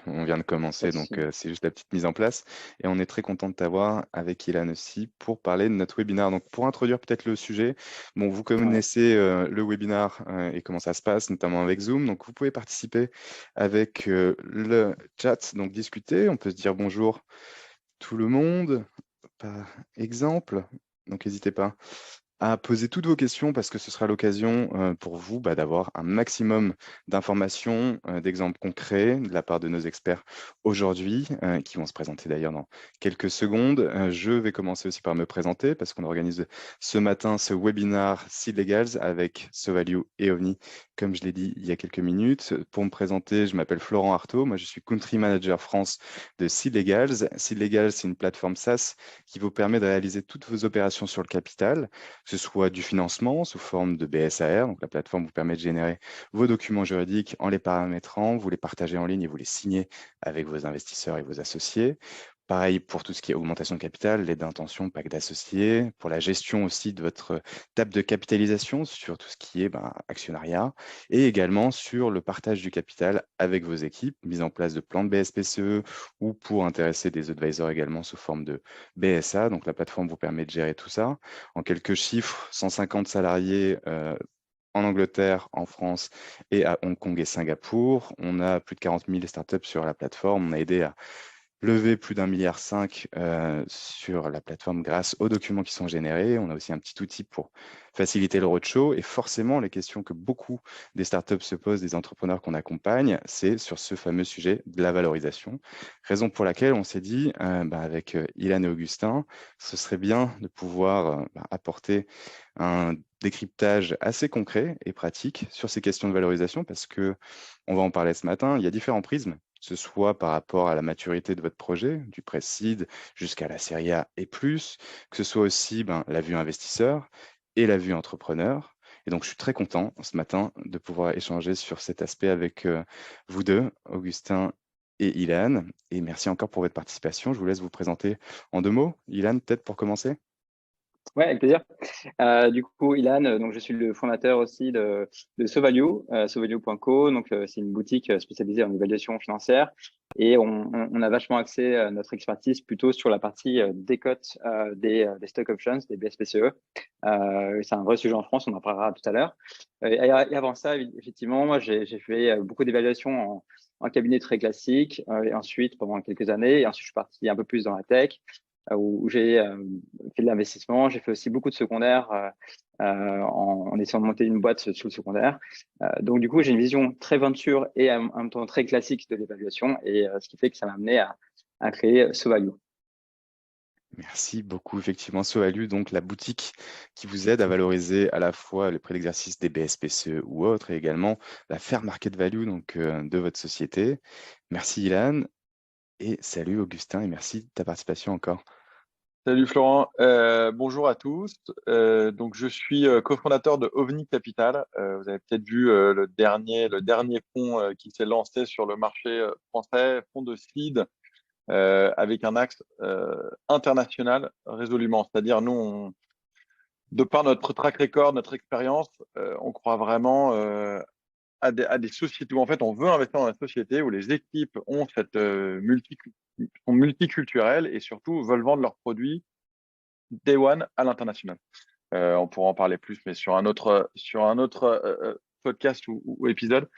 On vient de Pas commencer, de donc souci. c'est juste la petite mise en place et on est très content de t'avoir avec Ilan aussi pour parler de notre webinaire. Donc pour introduire peut-être le sujet, bon, vous Ouais. connaissez le webinaire et comment ça se passe, notamment avec Zoom. Donc vous pouvez participer avec le chat, donc discuter. On peut se dire bonjour tout le monde, par exemple. Donc n'hésitez pas à poser toutes vos questions parce que ce sera l'occasion pour vous d'avoir un maximum d'informations, d'exemples concrets de la part de nos experts aujourd'hui, qui vont se présenter d'ailleurs dans quelques secondes. Je vais commencer aussi par me présenter parce qu'on organise ce matin ce webinaire Seed Legals avec SoValue et OVNI, comme je l'ai dit il y a quelques minutes. Pour me présenter, je m'appelle Florent Artaud, moi je suis Country Manager France de Seed Legals. Seed Legals, c'est une plateforme SaaS qui vous permet de réaliser toutes vos opérations sur le capital, que ce soit du financement sous forme de BSAR. Donc, la plateforme vous permet de générer vos documents juridiques en les paramétrant, vous les partagez en ligne et vous les signez avec vos investisseurs et vos associés. Pareil pour tout ce qui est augmentation de capital, l'aide d'intention, pacte d'associés, pour la gestion aussi de votre table de capitalisation sur tout ce qui est actionnariat et également sur le partage du capital avec vos équipes, mise en place de plans de BSPCE ou pour intéresser des advisors également sous forme de BSA. Donc la plateforme vous permet de gérer tout ça. En quelques chiffres, 150 salariés en Angleterre, en France et à Hong Kong et Singapour. On a plus de 40 000 startups sur la plateforme. On a aidé à lever plus d'1,5 milliard sur la plateforme grâce aux documents qui sont générés. On a aussi un petit outil pour faciliter le roadshow. Et forcément, les questions que beaucoup des startups se posent, des entrepreneurs qu'on accompagne, c'est sur ce fameux sujet de la valorisation. Raison pour laquelle on s'est dit, avec Ilan et Augustin, ce serait bien de pouvoir apporter un décryptage assez concret et pratique sur ces questions de valorisation parce que, on va en parler ce matin, il y a différents prismes, que ce soit par rapport à la maturité de votre projet, du pré-seed jusqu'à la série A et plus, que ce soit aussi la vue investisseur et la vue entrepreneur. Et donc, je suis très content ce matin de pouvoir échanger sur cet aspect avec vous deux, Augustin et Ilan. Et merci encore pour votre participation. Je vous laisse vous présenter en 2 mots. Ilan, peut-être pour commencer. Ouais, avec plaisir. Du coup, Ilan, donc je suis le fondateur aussi de SoValue, sovalue.co. Donc, c'est une boutique spécialisée en évaluation financière. Et on a vachement axé notre expertise plutôt sur la partie décote des stock options, des BSPCE. C'est un vrai sujet en France, on en parlera tout à l'heure. Et avant ça, effectivement, moi, j'ai fait beaucoup d'évaluations en cabinet très classique. Et ensuite, pendant quelques années, et ensuite, je suis parti un peu plus dans la tech, où j'ai fait de l'investissement. J'ai fait aussi beaucoup de secondaire en essayant de monter une boîte sous le secondaire. Donc, du coup, j'ai une vision très venture et en même temps très classique de l'évaluation, et ce qui fait que ça m'a amené à créer SoValue. Merci beaucoup. Effectivement, Soalu, donc la boutique qui vous aide à valoriser à la fois le prix d'exercice des BSPCE ou autres et également la fair market value donc, de votre société. Merci Ilan et salut Augustin et merci de ta participation encore. Salut Florent, bonjour à tous. Donc je suis cofondateur de OVNI Capital. Vous avez peut-être vu le dernier fonds qui s'est lancé sur le marché français, fonds de seed, avec un axe international résolument. C'est-à-dire nous, de par notre track record, notre expérience, on croit vraiment à des sociétés où en fait on veut investir dans la société où les équipes ont cette sont multiculturelles et surtout veulent vendre leurs produits Day One à l'international. On pourra en parler plus, mais sur un autre podcast ou épisode.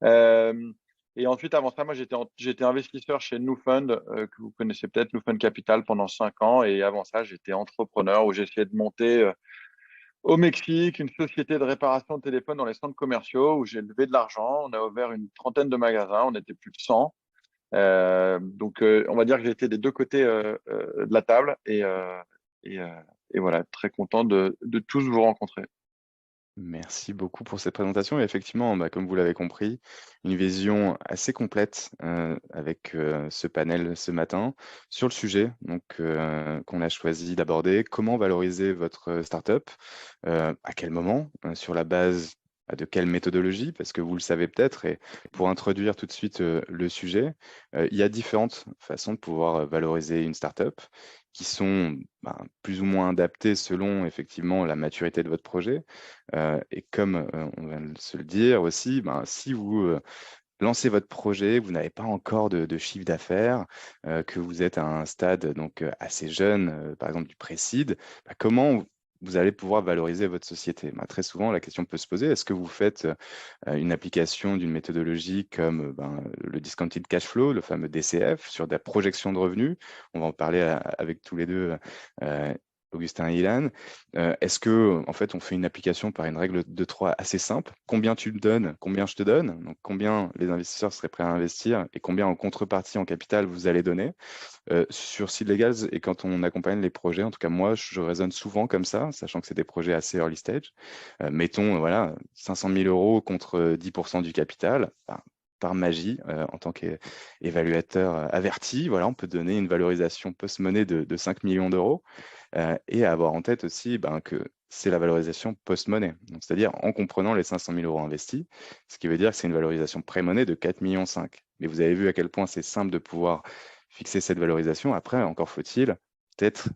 Euh, et ensuite, avant ça, moi, j'étais investisseur chez New Fund, que vous connaissez peut-être, New Fund Capital, pendant 5 ans. Et avant ça, j'étais entrepreneur où j'essayais de monter au Mexique une société de réparation de téléphone dans les centres commerciaux où j'ai levé de l'argent. On a ouvert une trentaine de magasins. On était plus de 100. Donc, on va dire que j'ai été des deux côtés de la table et, euh, et voilà, très content de tous vous rencontrer. Merci beaucoup pour cette présentation. Et effectivement, comme vous l'avez compris, une vision assez complète avec ce panel ce matin sur le sujet donc, qu'on a choisi d'aborder. Comment valoriser votre startup? À quel moment? Sur la base de quelle méthodologie? Parce que vous le savez peut-être, et pour introduire tout de suite le sujet, il y a différentes façons de pouvoir valoriser une startup qui sont plus ou moins adaptées selon effectivement la maturité de votre projet. Et comme on vient de se le dire aussi, si vous lancez votre projet, vous n'avez pas encore de chiffre d'affaires, que vous êtes à un stade donc assez jeune, par exemple du pré-seed, comment vous allez pouvoir valoriser votre société? Très souvent, la question peut se poser, est-ce que vous faites une application d'une méthodologie comme le discounted cash flow, le fameux DCF, sur des projections de revenus? On va en parler avec tous les deux, Augustin et Ilan. Est-ce que, en fait, on fait une application par une règle de 3 assez simple? Combien tu me donnes, combien je te donne? Donc, combien les investisseurs seraient prêts à investir et combien en contrepartie en capital vous allez donner? Sur Seed Legals et quand on accompagne les projets, en tout cas moi, je raisonne souvent comme ça, sachant que c'est des projets assez early stage. Mettons, voilà, 500 000 euros contre 10% du capital. Par magie, en tant qu'évaluateur averti, voilà, on peut donner une valorisation post-money de 5 millions d'euros et avoir en tête aussi que c'est la valorisation post-money, c'est-à-dire en comprenant les 500 000 euros investis, ce qui veut dire que c'est une valorisation pré-money de 4,5 millions. Mais vous avez vu à quel point c'est simple de pouvoir fixer cette valorisation. Après, encore faut-il peut-être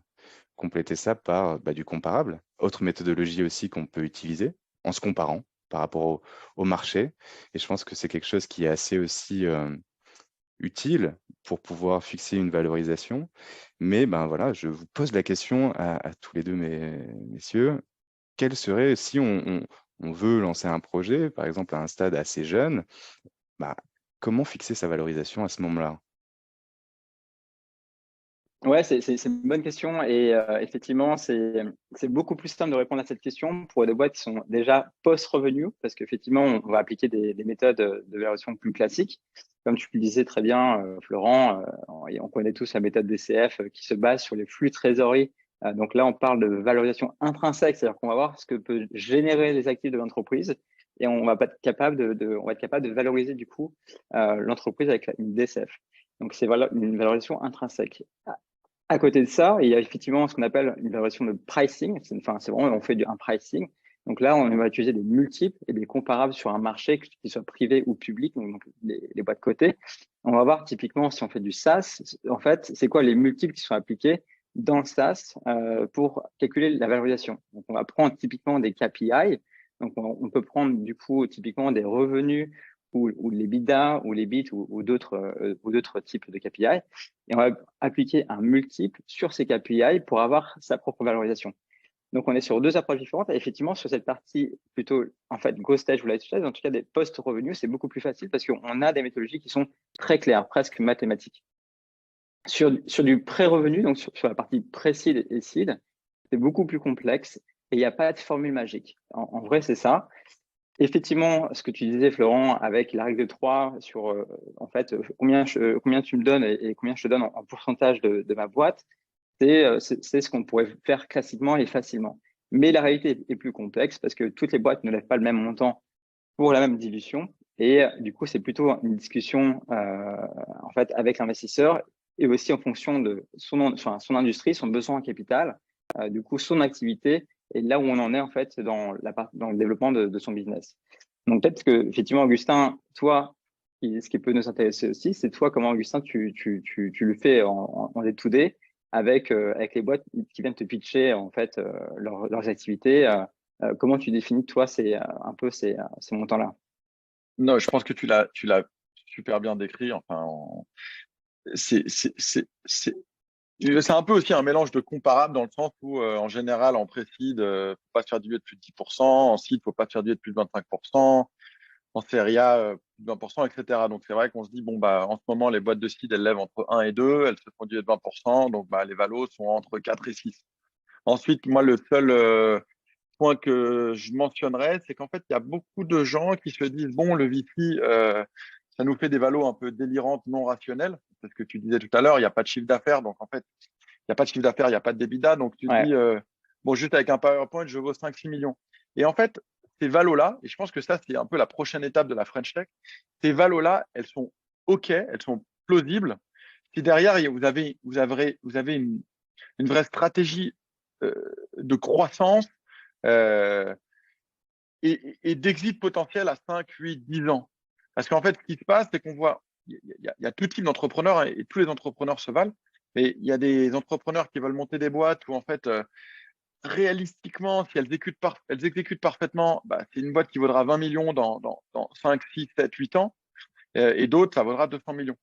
compléter ça par du comparable. Autre méthodologie aussi qu'on peut utiliser en se comparant par rapport au marché. Et je pense que c'est quelque chose qui est assez aussi utile pour pouvoir fixer une valorisation. Mais voilà, je vous pose la question à tous les deux, messieurs, quel serait, si on veut lancer un projet, par exemple à un stade assez jeune, comment fixer sa valorisation à ce moment-là? Ouais, c'est une bonne question et effectivement, c'est beaucoup plus simple de répondre à cette question pour des boîtes qui sont déjà post-revenu parce qu'effectivement, on va appliquer des méthodes de valorisation plus classiques. Comme tu le disais très bien, Florent, on connaît tous la méthode DCF qui se base sur les flux trésorerie. Donc là, on parle de valorisation intrinsèque, c'est-à-dire qu'on va voir ce que peut générer les actifs de l'entreprise et on va être capable de valoriser du coup l'entreprise avec une DCF. Donc c'est une valorisation intrinsèque. À côté de ça, il y a effectivement ce qu'on appelle une valorisation de pricing. C'est vraiment, on fait un pricing. Donc là, on va utiliser des multiples et des comparables sur un marché, qu'il soit privé ou public, donc les boîtes cotées. On va voir typiquement si on fait du SaaS, en fait, c'est quoi les multiples qui sont appliqués dans le SaaS pour calculer la valorisation. Donc on va prendre typiquement des KPI. Donc on peut prendre du coup typiquement des revenus ou les l'EBITDA ou les bits ou d'autres types de KPI. Et on va appliquer un multiple sur ces KPI pour avoir sa propre valorisation. Donc, on est sur deux approches différentes. Et effectivement, sur cette partie plutôt, en fait, growth stage ou late stage, en tout cas des post-revenus, c'est beaucoup plus facile parce qu'on a des méthodologies qui sont très claires, presque mathématiques. Sur du pré-revenu, donc sur la partie pré-seed et seed, c'est beaucoup plus complexe et il n'y a pas de formule magique. En vrai, c'est ça. Effectivement, ce que tu disais, Florent, avec la règle de 3 sur en fait combien tu me donnes et combien je te donne en pourcentage de ma boîte, c'est ce qu'on pourrait faire classiquement et facilement. Mais la réalité est plus complexe parce que toutes les boîtes ne lèvent pas le même montant pour la même dilution. Et du coup, c'est plutôt une discussion en fait avec l'investisseur et aussi en fonction de son industrie, son besoin en capital, du coup son activité et là où on en est en fait dans le développement de son business. Donc peut-être que effectivement, Augustin, toi, ce qui peut nous intéresser aussi, c'est toi comment Augustin tu le fais en day-to-day avec les boîtes qui viennent te pitcher en fait leurs activités. Comment tu définis toi un peu ces montants-là? Non, je pense que tu l'as super bien décrit. Enfin, c'est un peu aussi un mélange de comparables dans le sens où, en général, en pré-seed, faut pas se faire diluer de plus de 10%. En seed, faut pas se faire diluer de plus de 25%. En série A, plus de 20%, etc. Donc, c'est vrai qu'on se dit, bon, en ce moment, les boîtes de seed, elles lèvent entre 1 et 2, elles se font diluer de 20%. Donc, les valos sont entre 4 et 6. Ensuite, moi, le seul point que je mentionnerais, c'est qu'en fait, il y a beaucoup de gens qui se disent, bon, le VC, ça nous fait des valos un peu délirantes, non rationnelles. C'est ce que tu disais tout à l'heure, il n'y a pas de chiffre d'affaires. Donc, en fait, il n'y a pas de chiffre d'affaires, il n'y a pas de d'EBITDA. Donc, tu te Ouais. dis, bon, juste avec un PowerPoint, je vaux 5-6 millions. Et en fait, ces valos-là, et je pense que ça, c'est un peu la prochaine étape de la French Tech, ces valos-là, elles sont OK, elles sont plausibles. Si derrière, vous avez une vraie stratégie de croissance euh, et d'exit potentiel à 5, 8, 10 ans. Parce qu'en fait, ce qui se passe, c'est qu'on voit, il y a tout type d'entrepreneurs et tous les entrepreneurs se valent. Mais il y a des entrepreneurs qui veulent monter des boîtes où, en fait, réalistiquement, si elles exécutent parfaitement, c'est une boîte qui vaudra 20 millions dans 5, 6, 7, 8 ans. et d'autres, ça vaudra 200 millions.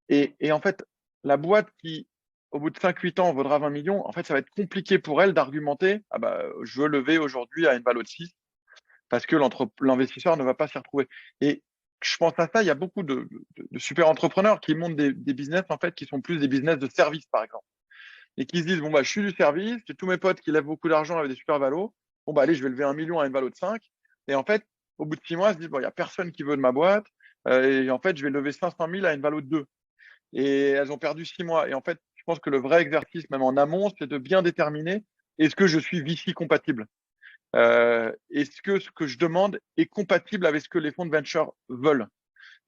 Et en fait, la boîte qui, au bout de 5-8 ans, vaudra 20 millions, en fait, ça va être compliqué pour elle d'argumenter, ah bah, je veux lever aujourd'hui à une valeur de 6 parce que l'investisseur ne va pas s'y retrouver. Et je pense à ça, il y a beaucoup de super entrepreneurs qui montent des business, en fait, qui sont plus des business de service, par exemple. Et qui se disent, bon, bah, je suis du service, j'ai tous mes potes qui lèvent beaucoup d'argent avec des super valos. Bon, bah, allez, je vais lever 1 million à une valo de 5. Et en fait, au bout de 6 mois, ils se disent, bon, il n'y a personne qui veut de ma boîte. Et en fait, je vais lever 500 000 à une valo de 2. Et elles ont perdu 6 mois. Et en fait, je pense que le vrai exercice, même en amont, c'est de bien déterminer est-ce que je suis VC compatible? Est-ce que ce que je demande est compatible avec ce que les fonds de venture veulent?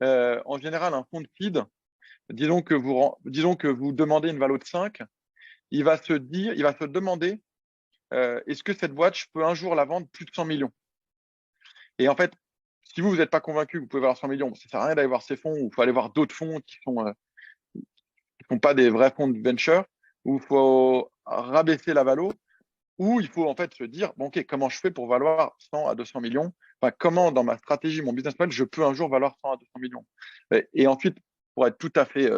En général, un fonds de seed, disons que vous demandez une valo de 5, il va se demander est-ce que cette boîte, je peux un jour la vendre plus de 100 millions? Et en fait, si vous n'êtes pas convaincu que vous pouvez avoir 100 millions, ça ne sert à rien d'aller voir ces fonds, ou il faut aller voir d'autres fonds qui sont pas des vrais fonds de venture, où il faut rabaisser la valo, ou il faut en fait se dire, bon, ok, comment je fais pour valoir 100 à 200 millions? Enfin, comment dans ma stratégie, mon business model, je peux un jour valoir 100 à 200 millions? Et ensuite, pour être tout à fait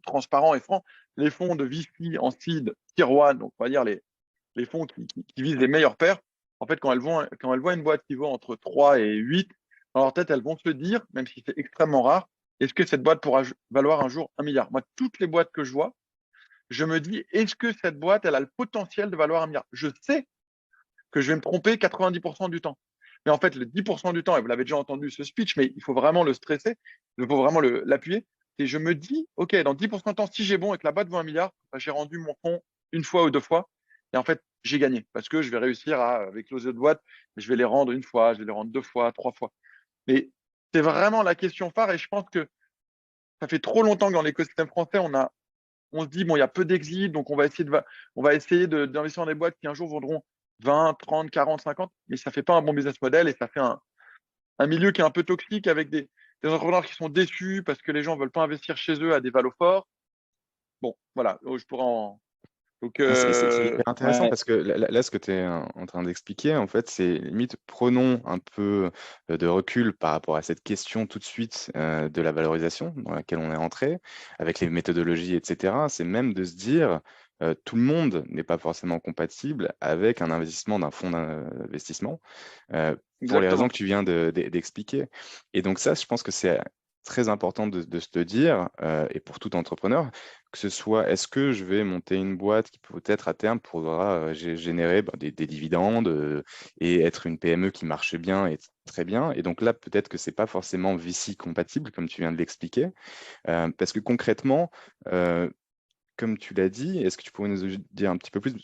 transparent et franc, les fonds de VC en seed, tier 1, donc on va dire les fonds qui visent les meilleurs pairs, en fait, quand elles voient une boîte qui vaut entre 3 et 8, dans leur tête, elles vont se dire, même si c'est extrêmement rare, est-ce que cette boîte pourra valoir un jour 1 milliard? Moi, toutes les boîtes que je vois, je me dis, est-ce que cette boîte, elle a le potentiel de valoir 1 milliard? Je sais que je vais me tromper 90% du temps. Mais en fait, le 10% du temps, et vous l'avez déjà entendu ce speech, mais il faut vraiment le stresser, il faut vraiment l'appuyer. Et je me dis, OK, dans 10% de temps, si j'ai bon et que la boîte vaut 1 milliard, bah, j'ai rendu mon fonds une fois ou deux fois. Et en fait, j'ai gagné parce que je vais réussir avec les autres boîtes, je vais les rendre une fois, je vais les rendre deux fois, trois fois. Mais c'est vraiment la question phare et je pense que ça fait trop longtemps que dans l'écosystème français, on se dit, bon, il y a peu d'exits, donc on va essayer d'investir dans des boîtes qui un jour vaudront 20, 30, 40, 50, mais ça ne fait pas un bon business model et ça fait un milieu qui est un peu toxique avec des entrepreneurs qui sont déçus parce que les gens ne veulent pas investir chez eux à des valos forts. Bon, voilà, je pourrais en. Donc, C'est hyper intéressant Ouais, parce que là, ce que tu es en train d'expliquer, en fait, c'est limite, prenons un peu de recul par rapport à cette question tout de suite de la valorisation dans laquelle on est entré, avec les méthodologies, etc. C'est même de se dire, tout le monde n'est pas forcément compatible avec un investissement d'un fonds d'investissement pour les raisons exactement. que tu viens d'expliquer. Et donc ça, je pense que c'est très important de se le dire, et pour tout entrepreneur, que ce soit, est-ce que je vais monter une boîte qui peut-être à terme pourra générer des dividendes et être une PME qui marche bien et très bien. Et donc là, peut-être que c'est pas forcément VC compatible, comme tu viens de l'expliquer, parce que concrètement, comme tu l'as dit, est-ce que tu pourrais nous dire un petit peu plus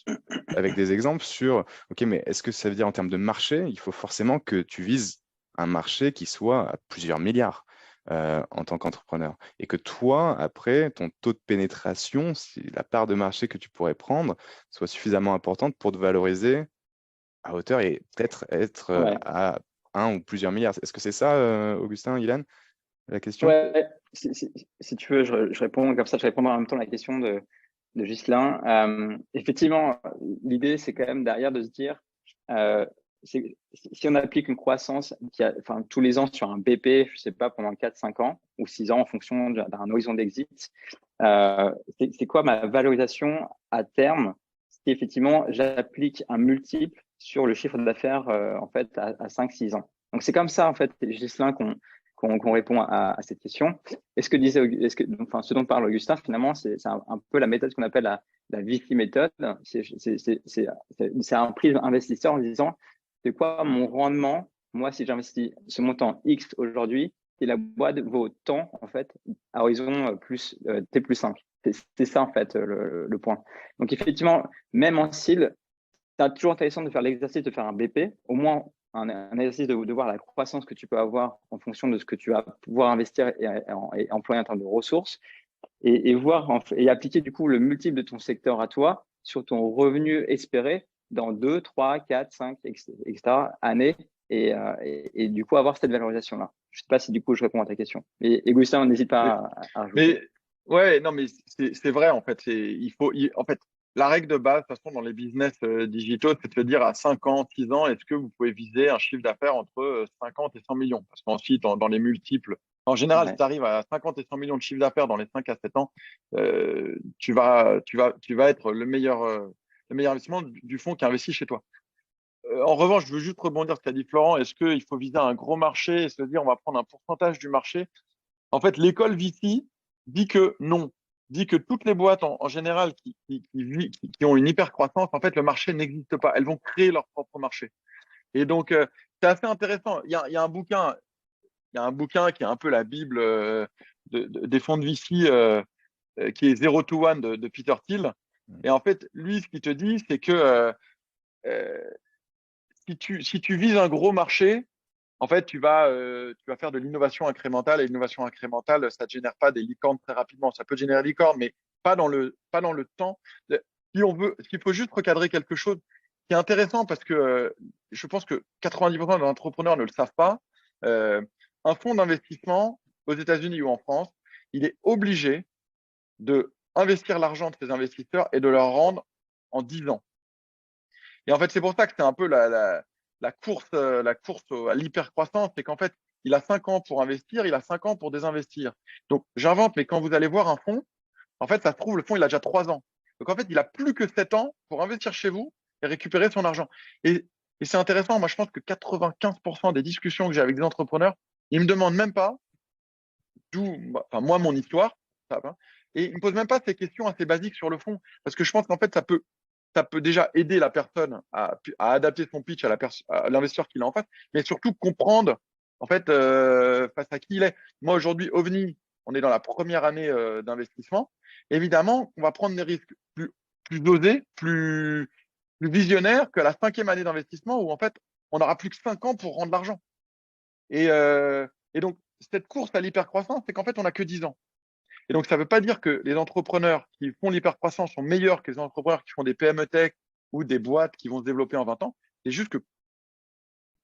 avec des exemples sur, OK, mais est-ce que ça veut dire en termes de marché, il faut forcément que tu vises un marché qui soit à plusieurs milliards en tant qu'entrepreneur et que toi, après, ton taux de pénétration, si la part de marché que tu pourrais prendre soit suffisamment importante pour te valoriser à hauteur et peut-être être Ouais. à un ou plusieurs milliards. Est-ce que c'est ça, Augustin, Ilan, la question? Ouais, si tu veux, je réponds comme ça, je réponds en même temps à la question de Ghislain. Effectivement, l'idée, c'est quand même derrière de se dire, si on applique une croissance enfin, tous les ans sur un BP, je sais pas, pendant 4-5 ans ou 6 ans en fonction d'un horizon d'exit, c'est quoi ma valorisation à terme si effectivement j'applique un multiple sur le chiffre d'affaires en fait à 5-6 ans. Donc c'est comme ça en fait, Ghislain, qu'on répond à cette question. Enfin, ce dont parle Augustin, finalement, c'est un peu la méthode qu'on appelle la VC méthode. C'est un prix investisseur en disant, c'est quoi mon rendement, moi, si j'investis ce montant X aujourd'hui, et la boîte vaut tant, en fait, à horizon T plus 5. C'est ça, en fait, le point. Donc, effectivement, même en SEED, c'est toujours intéressant de faire l'exercice de faire un BP, au moins un exercice de voir la croissance que tu peux avoir en fonction de ce que tu vas pouvoir investir et employer en termes de ressources et voir et appliquer du coup le multiple de ton secteur à toi sur ton revenu espéré dans 2, 3, 4, 5, etc. années et du coup avoir cette valorisation-là. Je ne sais pas si du coup je réponds à ta question. Et Gustin, n'hésite pas à rajouter. Mais ouais, non, mais c'est vrai en fait. En fait, la règle de base, de toute façon, dans les business digitaux, c'est de se dire à 5 ans, 6 ans, est-ce que vous pouvez viser un chiffre d'affaires entre 50 et 100 millions? Parce qu'ensuite, dans les multiples En général, si Ouais. tu arrives à 50 et 100 millions de chiffre d'affaires dans les 5 à 7 ans, tu vas être le meilleur investissement du fonds qui investit chez toi. En revanche, je veux juste rebondir sur ce qu'a dit Florent. Est-ce qu'il faut viser un gros marché et se dire on va prendre un pourcentage du marché? En fait, l'école VC dit que non, dit que toutes les boîtes en général qui ont une hyper croissance, en fait, le marché n'existe pas. Elles vont créer leur propre marché. Et donc, c'est assez intéressant. Il y a un bouquin, qui est un peu la Bible des fonds de VC, qui est Zero to One de Peter Thiel. Et en fait, lui, ce qu'il te dit, c'est que euh, si tu vises un gros marché, en fait, tu vas faire de l'innovation incrémentale. Et l'innovation incrémentale, ça ne génère pas des licornes très rapidement. Ça peut générer des licornes, mais pas dans le temps. S'il faut juste recadrer quelque chose qui est intéressant parce que je pense que 90% des entrepreneurs ne le savent pas. Euh, un fonds d'investissement aux États-Unis ou en France, il est obligé de investir l'argent de ses investisseurs et de leur rendre en 10 ans. Et en fait, c'est pour ça que c'est un peu la course à l'hypercroissance, c'est qu'en fait, il a 5 ans pour investir, il a 5 ans pour désinvestir. Donc, j'invente, mais quand vous allez voir un fonds, en fait, ça se trouve, le fonds, il a déjà 3 ans. Donc, en fait, il a plus que 7 ans pour investir chez vous et récupérer son argent. Et c'est intéressant. Moi, je pense que 95% des discussions que j'ai avec des entrepreneurs, ils me demandent même pas enfin, moi, mon histoire, ça va, et ils me posent même pas ces questions assez basiques sur le fond, parce que je pense qu'en fait, ça peut déjà aider la personne à adapter son pitch à l'investisseur qu'il a en face, mais surtout comprendre en fait face à qui il est. Moi aujourd'hui, OVNI, on est dans la première année d'investissement. Évidemment, on va prendre des risques plus dosés, plus visionnaires que la 5e année d'investissement où en fait, on n'aura plus que 5 ans pour rendre l'argent. Et donc, cette course à l'hypercroissance, c'est qu'en fait, on n'a que 10 ans. Et donc, ça ne veut pas dire que les entrepreneurs qui font l'hypercroissance sont meilleurs que les entrepreneurs qui font des PME tech ou des boîtes qui vont se développer en 20 ans. C'est juste que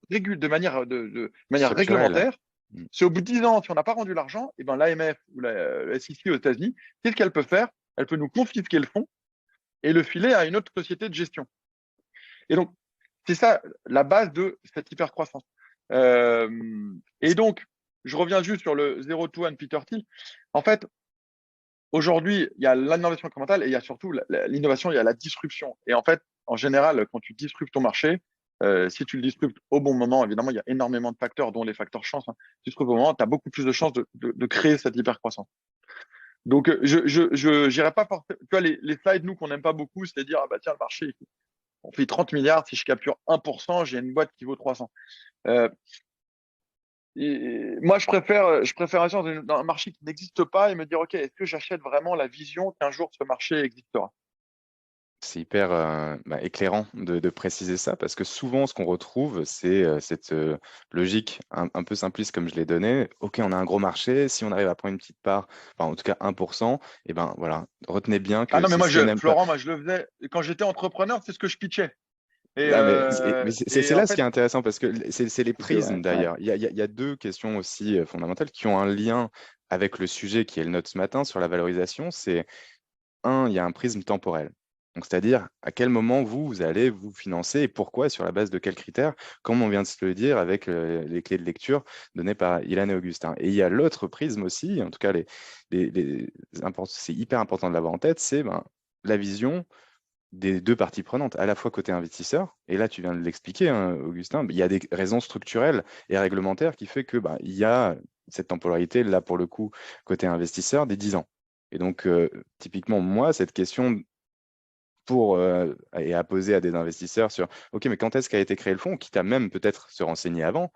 de manière Structurel. réglementaire, c'est au bout de 10 ans, si on n'a pas rendu l'argent, et ben l'AMF ou la SEC aux États-Unis, qu'est-ce qu'elle peut faire? Elle peut nous confisquer le fonds et le filer à une autre société de gestion. Et donc, c'est ça la base de cette hypercroissance. Et donc, je reviens juste sur le Zero to One Peter Thiel. En fait, aujourd'hui, il y a l'innovation incrémentale et il y a surtout l'innovation, il y a la disruption. Et en fait, en général, quand tu disruptes ton marché, si tu le disruptes au bon moment, évidemment, il y a énormément de facteurs, dont les facteurs chance. Hein. Tu disruptes au bon moment, tu as beaucoup plus de chances de créer cette hypercroissance. Donc, je n'irai pas forcément. Tu vois, les slides, nous, qu'on n'aime pas beaucoup, c'est de dire, ah bah tiens, le marché, on fait 30 milliards, si je capture 1%, j'ai une boîte qui vaut 300. Moi, je préfère agir dans un marché qui n'existe pas et me dire, OK, est-ce que j'achète vraiment la vision qu'un jour ce marché existera? C'est hyper éclairant de préciser ça parce que souvent, ce qu'on retrouve, c'est cette logique un peu simpliste comme je l'ai donnée. OK, on a un gros marché. Si on arrive à prendre une petite part, enfin, en tout cas 1%, et ben voilà, retenez bien Ah que non, mais si on n'aime pas. Florent, moi, je le faisais. Quand j'étais entrepreneur, c'est ce que je pitchais. Et, Ah, mais c'est en là ce qui est fait, intéressant parce que c'est les C'est vrai. prismes Ouais. d'ailleurs. Il y a deux questions aussi fondamentales qui ont un lien avec le sujet qui est le nôtre ce matin sur la valorisation. C'est il y a un prisme temporel. Donc, c'est-à-dire à quel moment vous allez vous financer et pourquoi, et sur la base de quels critères, comme on vient de se le dire avec les clés de lecture données par Ilan et Augustin. Et il y a l'autre prisme aussi, en tout cas, c'est hyper important de l'avoir en tête, c'est la vision des deux parties prenantes, à la fois côté investisseur, et là tu viens de l'expliquer, hein, Augustin, il y a des raisons structurelles et réglementaires qui fait que il y a cette temporalité, là pour le coup, côté investisseur, des 10 ans. Et donc, typiquement, moi, cette question et à poser à des investisseurs sur, OK, mais quand est-ce qu'a été créé le fonds, quitte à même peut-être se renseigner avant,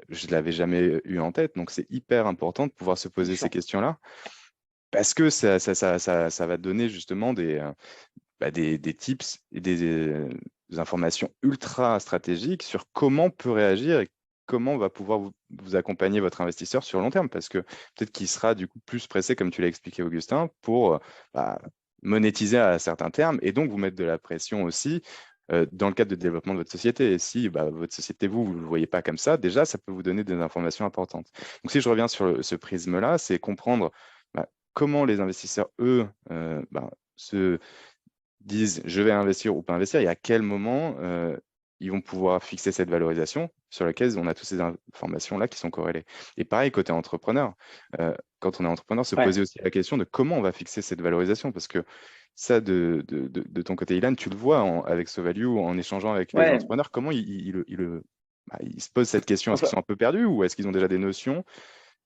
je ne l'avais jamais eu en tête, donc c'est hyper important de pouvoir se bien poser ces sûr. questions-là, parce que ça va donner justement des tips et des informations ultra stratégiques sur comment on peut réagir et comment on va pouvoir vous accompagner votre investisseur sur le long terme. Parce que peut-être qu'il sera du coup plus pressé, comme tu l'as expliqué, Augustin, pour bah, monétiser à certains termes et donc vous mettre de la pression aussi dans le cadre de développement de votre société. Et si votre société, vous ne le voyez pas comme ça, déjà, ça peut vous donner des informations importantes. Donc si je reviens sur ce prisme-là, c'est comprendre comment les investisseurs, eux, se disent je vais investir ou pas investir et à quel moment ils vont pouvoir fixer cette valorisation. sur laquelle on a toutes ces informations-là qui sont corrélées. Et pareil, côté entrepreneur, quand on est entrepreneur, se poser aussi la question de comment on va fixer cette valorisation, parce que ça, de ton côté, Ilan, tu le vois avec SoValue, en échangeant avec les Ouais. entrepreneurs, comment ils se posent cette question? Est-ce qu'ils sont un peu perdus ou est-ce qu'ils ont déjà des notions?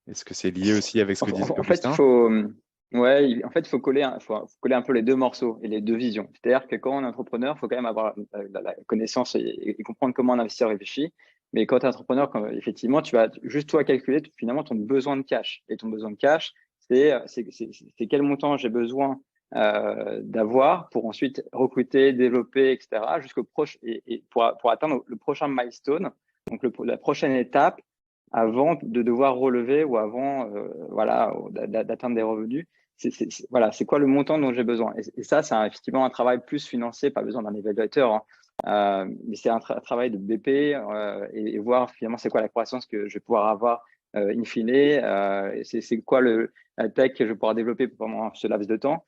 Est-ce que c'est lié aussi avec ce que disait En fait, Augustin? il faut coller, faut coller un peu les deux morceaux et les deux visions. C'est-à-dire que quand on est entrepreneur, il faut quand même avoir la connaissance et comprendre comment un investisseur réfléchit. Mais quand tu es entrepreneur, effectivement, tu vas juste toi calculer finalement ton besoin de cash. Et ton besoin de cash, c'est quel montant j'ai besoin d'avoir pour ensuite recruter, développer, etc. jusqu'au proche et pour atteindre le prochain milestone, donc la prochaine étape avant de devoir relever ou avant d'atteindre des revenus. Voilà, c'est quoi le montant dont j'ai besoin. Et ça, c'est effectivement un travail plus financier, pas besoin d'un évaluateur, hein. Mais c'est un travail de BP et voir finalement c'est quoi la croissance que je vais pouvoir avoir in fine. C'est quoi la tech que je vais pouvoir développer pendant ce laps de temps.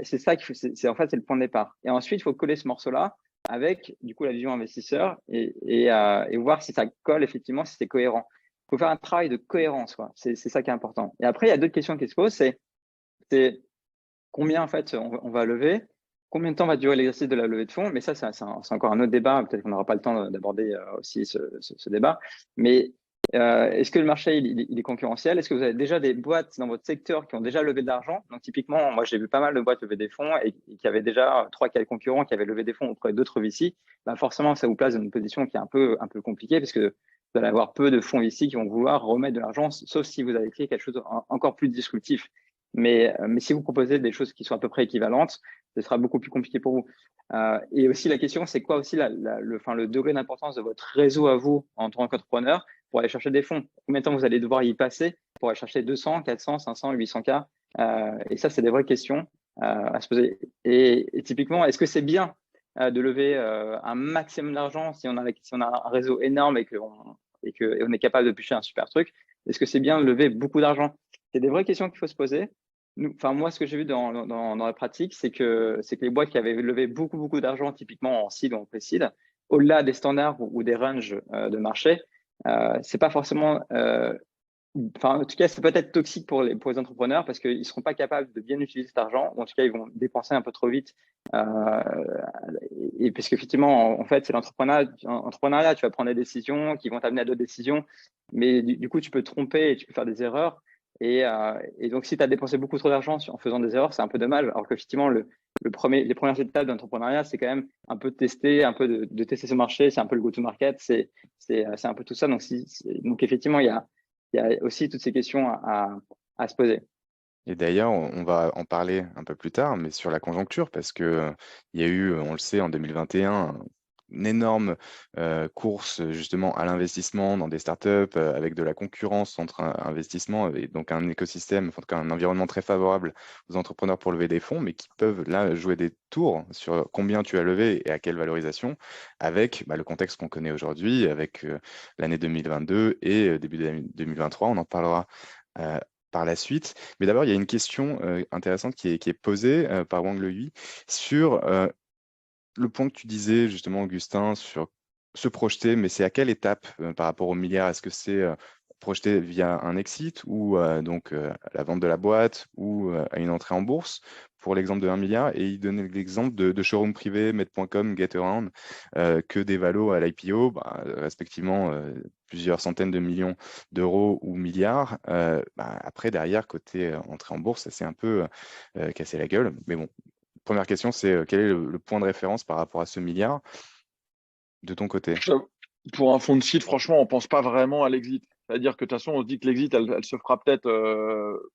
C'est ça en fait, c'est le point de départ. Et ensuite, il faut coller ce morceau-là avec du coup la vision investisseur et voir si ça colle effectivement, si c'est cohérent. Il faut faire un travail de cohérence, quoi. C'est ça qui est important. Et après, il y a d'autres questions qui se posent, c'est combien en fait on va lever, combien de temps va durer l'exercice de la levée de fonds. Mais ça, c'est encore un autre débat. Peut-être qu'on n'aura pas le temps d'aborder aussi ce débat. Mais est-ce que le marché il est concurrentiel? Est-ce que vous avez déjà des boîtes dans votre secteur qui ont déjà levé de l'argent? Donc typiquement, moi j'ai vu pas mal de boîtes lever des fonds et qui avaient déjà 3-4 concurrents qui avaient levé des fonds auprès d'autres VC. Ben forcément, ça vous place dans une position qui est un peu compliquée parce que vous allez avoir peu de fonds ici qui vont vouloir remettre de l'argent, sauf si vous avez créé quelque chose encore plus disruptif. Mais si vous proposez des choses qui sont à peu près équivalentes, ce sera beaucoup plus compliqué pour vous. Et aussi, la question, c'est quoi aussi le degré d'importance de votre réseau à vous en tant qu'entrepreneur pour aller chercher des fonds? Combien de temps vous allez devoir y passer pour aller chercher 200, 400, 500, 800 K? Et ça, c'est des vraies questions à se poser. Et typiquement, est-ce que c'est bien de lever un maximum d'argent si on a un réseau énorme et qu'on est capable de piocher un super truc? Est-ce que c'est bien de lever beaucoup d'argent? C'est des vraies questions qu'il faut se poser. Moi, ce que j'ai vu dans la pratique, c'est que les boîtes qui avaient levé beaucoup d'argent, typiquement en seed ou en pré-seed, au-delà des standards ou des ranges de marché, c'est pas forcément en tout cas, c'est peut-être toxique pour les entrepreneurs parce qu'ils ne seront pas capables de bien utiliser cet argent. Ou en tout cas, ils vont dépenser un peu trop vite. Et parce qu'effectivement, en fait, c'est l'entrepreneuriat. Tu vas prendre des décisions qui vont t'amener à d'autres décisions. Mais du coup, tu peux te tromper et tu peux faire des erreurs. Et donc, si tu as dépensé beaucoup trop d'argent en faisant des erreurs, c'est un peu dommage. Alors qu'effectivement, les premières étapes d'entrepreneuriat, c'est quand même un peu de tester, un peu de tester ce marché. C'est un peu le go-to-market. C'est un peu tout ça. Donc effectivement, il y a aussi toutes ces questions à se poser. Et d'ailleurs, on va en parler un peu plus tard, mais sur la conjoncture, parce que il y a eu, on le sait, en 2021, une énorme course justement à l'investissement dans des startups avec de la concurrence entre investissements et donc un écosystème, en tout cas un environnement très favorable aux entrepreneurs pour lever des fonds, mais qui peuvent là jouer des tours sur combien tu as levé et à quelle valorisation, avec le contexte qu'on connaît aujourd'hui, avec l'année 2022 et début de 2023, on en parlera par la suite. Mais d'abord, il y a une question intéressante qui est posée par Wang Lehui sur le point que tu disais justement, Augustin, sur se projeter, mais c'est à quelle étape par rapport au milliard? Est-ce que c'est projeté via un exit ou donc la vente de la boîte ou à une entrée en bourse pour l'exemple de 1 milliard? Et il donnait l'exemple de showroom privé, Med.com, Getaround, que des valos à l'IPO, respectivement plusieurs centaines de millions d'euros ou milliards. Après, derrière, côté entrée en bourse, ça s'est un peu cassé la gueule. Mais bon, première question, c'est quel est le point de référence par rapport à ce milliard de ton côté? Pour un fonds de seed, franchement, on ne pense pas vraiment à l'exit. C'est-à-dire que de toute façon, on se dit que l'exit, elle se fera peut-être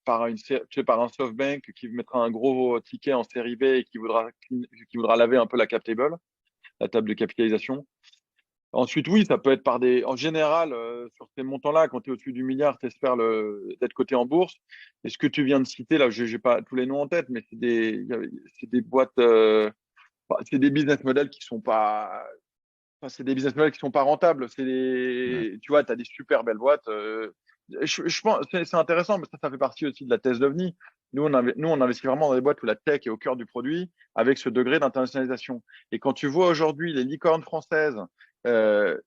par un SoftBank qui mettra un gros ticket en série B et qui voudra laver un peu la cap table, la table de capitalisation. Ensuite, oui, ça peut être en général, sur ces montants-là, quand tu es au-dessus du milliard, tu espères d'être coté en bourse. Et ce que tu viens de citer, là, je n'ai pas tous les noms en tête, mais c'est des boîtes, c'est des business models qui sont pas, c'est des business models qui sont pas rentables. Tu vois, tu as des super belles boîtes. Je pense c'est intéressant, mais ça fait partie aussi de la thèse d'OVNI. Nous, on investit vraiment dans des boîtes où la tech est au cœur du produit, avec ce degré d'internationalisation. Et quand tu vois aujourd'hui les licornes françaises, euh,